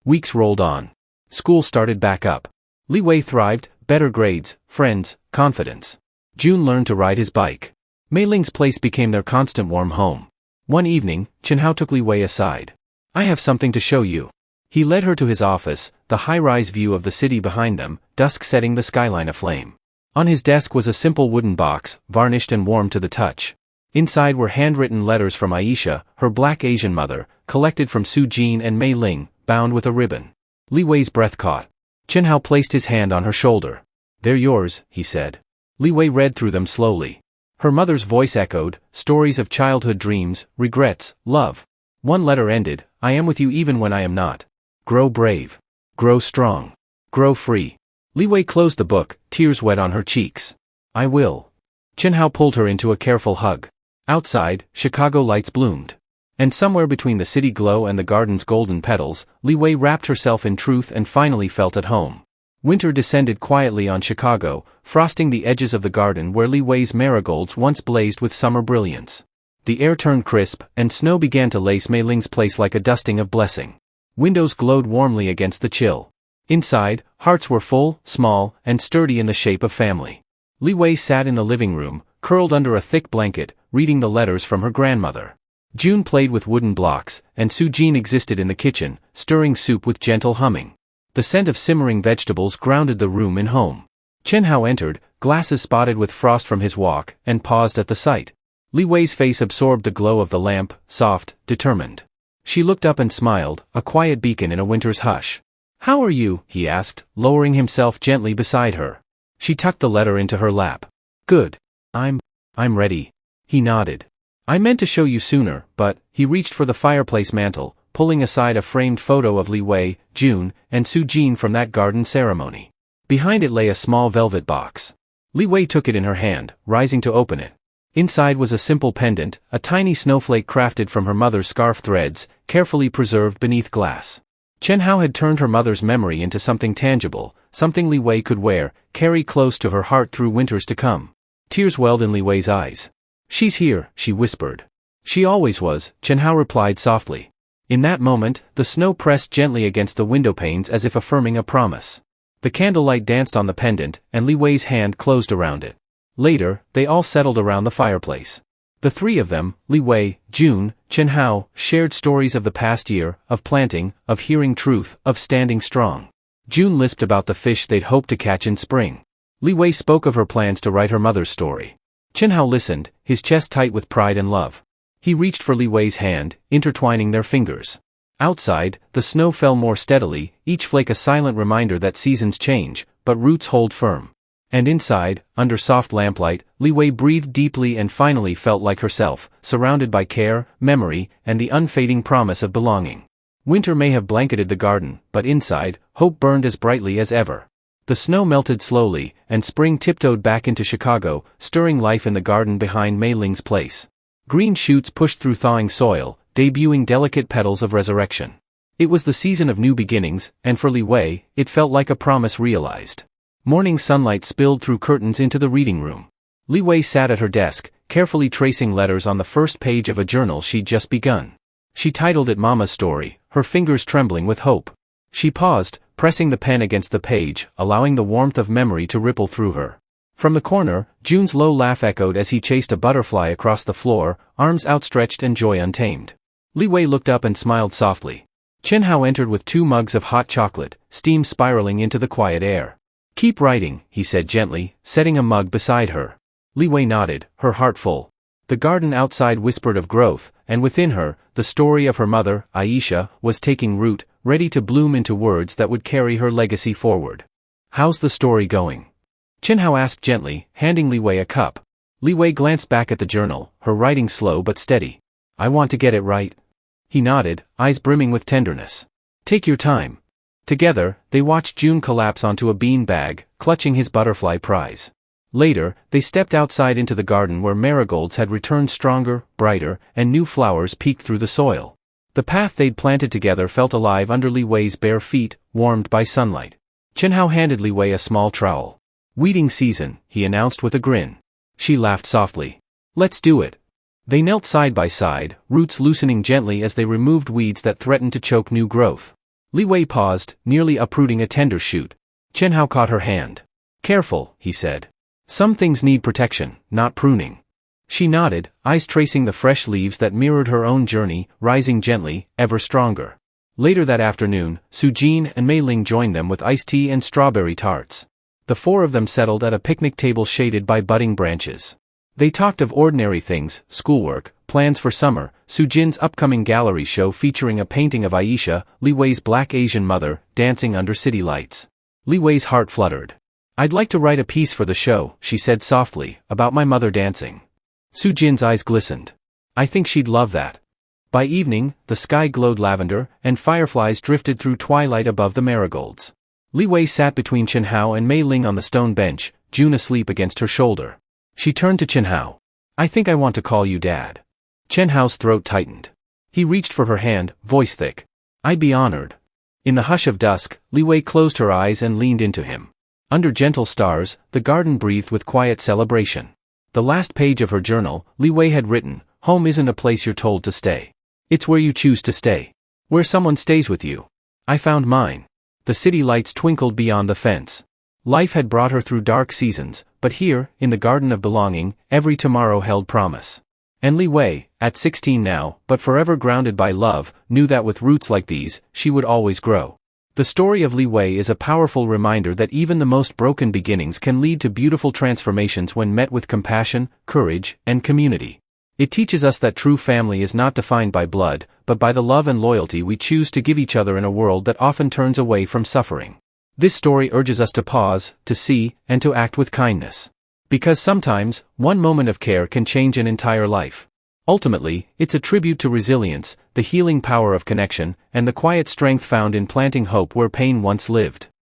Weeks rolled on. School started back up. Li Wei thrived, better grades, friends, confidence. June learned to ride his bike. Mei Ling's place became their constant warm home. One evening, Chenhao took Li Wei aside. I have something to show you. He led her to his office, the high-rise view of the city behind them, dusk setting the skyline aflame. On his desk was a simple wooden box, varnished and warm to the touch. Inside were handwritten letters from Aisha, her black Asian mother, collected from Su Jin and Mei Ling, bound with a ribbon. Li Wei's breath caught. Chenhao placed his hand on her shoulder. They're yours, he said. Li Wei read through them slowly. Her mother's voice echoed, stories of childhood dreams, regrets, love. One letter ended, I am with you even when I am not. Grow brave. Grow strong. Grow free. Li Wei closed the book, tears wet on her cheeks. I will. Chenhao pulled her into a careful hug. Outside, Chicago lights bloomed. And somewhere between the city glow and the garden's golden petals, Li Wei wrapped herself in truth and finally felt at home. Winter descended quietly on Chicago, frosting the edges of the garden where Li Wei's marigolds once blazed with summer brilliance. The air turned crisp, and snow began to lace Mei Ling's place like a dusting of blessing. Windows glowed warmly against the chill. Inside, hearts were full, small, and sturdy in the shape of family. Li Wei sat in the living room, curled under a thick blanket, reading the letters from her grandmother. June played with wooden blocks, and Su Jin existed in the kitchen, stirring soup with gentle humming. The scent of simmering vegetables grounded the room in home. Chen Hao entered, glasses spotted with frost from his walk, and paused at the sight. Li Wei's face absorbed the glow of the lamp, soft, determined. She looked up and smiled, a quiet beacon in a winter's hush. "How are you?" he asked, lowering himself gently beside her. She tucked the letter into her lap. "Good. I'm ready." He nodded. "I meant to show you sooner, but," he reached for the fireplace mantel, pulling aside a framed photo of Li Wei, June, and Su Jin from that garden ceremony. Behind it lay a small velvet box. Li Wei took it in her hand, rising to open it. Inside was a simple pendant, a tiny snowflake crafted from her mother's scarf threads, carefully preserved beneath glass. Chen Hao had turned her mother's memory into something tangible, something Li Wei could wear, carry close to her heart through winters to come. Tears welled in Li Wei's eyes. "She's here," she whispered. "She always was," Chen Hao replied softly. In that moment, the snow pressed gently against the window panes as if affirming a promise. The candlelight danced on the pendant, and Li Wei's hand closed around it. Later, they all settled around the fireplace. The three of them, Li Wei, June, Chen Hao, shared stories of the past year, of planting, of hearing truth, of standing strong. June lisped about the fish they'd hoped to catch in spring. Li Wei spoke of her plans to write her mother's story. Chen Hao listened, his chest tight with pride and love. He reached for Li Wei's hand, intertwining their fingers. Outside, the snow fell more steadily, each flake a silent reminder that seasons change, but roots hold firm. And inside, under soft lamplight, Li Wei breathed deeply and finally felt like herself, surrounded by care, memory, and the unfading promise of belonging. Winter may have blanketed the garden, but inside, hope burned as brightly as ever. The snow melted slowly, and spring tiptoed back into Chicago, stirring life in the garden behind Mei Ling's place. Green shoots pushed through thawing soil, debuting delicate petals of resurrection. It was the season of new beginnings, and for Li Wei, it felt like a promise realized. Morning sunlight spilled through curtains into the reading room. Li Wei sat at her desk, carefully tracing letters on the first page of a journal she'd just begun. She titled it Mama's Story, her fingers trembling with hope. She paused, pressing the pen against the page, allowing the warmth of memory to ripple through her. From the corner, June's low laugh echoed as he chased a butterfly across the floor, arms outstretched and joy untamed. Li Wei looked up and smiled softly. Chen Hao entered with 2 mugs of hot chocolate, steam spiraling into the quiet air. "Keep writing," he said gently, setting a mug beside her. Li Wei nodded, her heart full. The garden outside whispered of growth, and within her, the story of her mother, Aisha, was taking root, ready to bloom into words that would carry her legacy forward. "How's the story going?" Chen Hao asked gently, handing Li Wei a cup. Li Wei glanced back at the journal, her writing slow but steady. "I want to get it right." He nodded, eyes brimming with tenderness. "Take your time." Together, they watched June collapse onto a bean bag, clutching his butterfly prize. Later, they stepped outside into the garden where marigolds had returned stronger, brighter, and new flowers peeked through the soil. The path they'd planted together felt alive under Li Wei's bare feet, warmed by sunlight. Chen Hao handed Li Wei a small trowel. "Weeding season," he announced with a grin. She laughed softly. "Let's do it." They knelt side by side, roots loosening gently as they removed weeds that threatened to choke new growth. Li Wei paused, nearly uprooting a tender shoot. Chen Hao caught her hand. "Careful," he said. "Some things need protection, not pruning." She nodded, eyes tracing the fresh leaves that mirrored her own journey, rising gently, ever stronger. Later that afternoon, Su Jin and Mei Ling joined them with iced tea and strawberry tarts. The 4 of them settled at a picnic table shaded by budding branches. They talked of ordinary things, schoolwork, plans for summer, Su Jin's upcoming gallery show featuring a painting of Aisha, Li Wei's black Asian mother, dancing under city lights. Li Wei's heart fluttered. "I'd like to write a piece for the show," she said softly, "about my mother dancing." Su Jin's eyes glistened. "I think she'd love that." By evening, the sky glowed lavender, and fireflies drifted through twilight above the marigolds. Li Wei sat between Chen Hao and Mei Ling on the stone bench, June asleep against her shoulder. She turned to Chen Hao. "I think I want to call you Dad." Chen Hao's throat tightened. He reached for her hand, voice thick. "I'd be honored." In the hush of dusk, Li Wei closed her eyes and leaned into him. Under gentle stars, the garden breathed with quiet celebration. The last page of her journal, Li Wei had written, "Home isn't a place you're told to stay. It's where you choose to stay." Where someone stays with you. I found mine. The city lights twinkled beyond the fence. Life had brought her through dark seasons, but here, in the garden of belonging, every tomorrow held promise. And Li Wei, at 16 now, but forever grounded by love, knew that with roots like these, she would always grow. The story of Li Wei is a powerful reminder that even the most broken beginnings can lead to beautiful transformations when met with compassion, courage, and community. It teaches us that true family is not defined by blood, but by the love and loyalty we choose to give each other in a world that often turns away from suffering. This story urges us to pause, to see, and to act with kindness. Because sometimes, one moment of care can change an entire life. Ultimately, it's a tribute to resilience, the healing power of connection, and the quiet strength found in planting hope where pain once lived.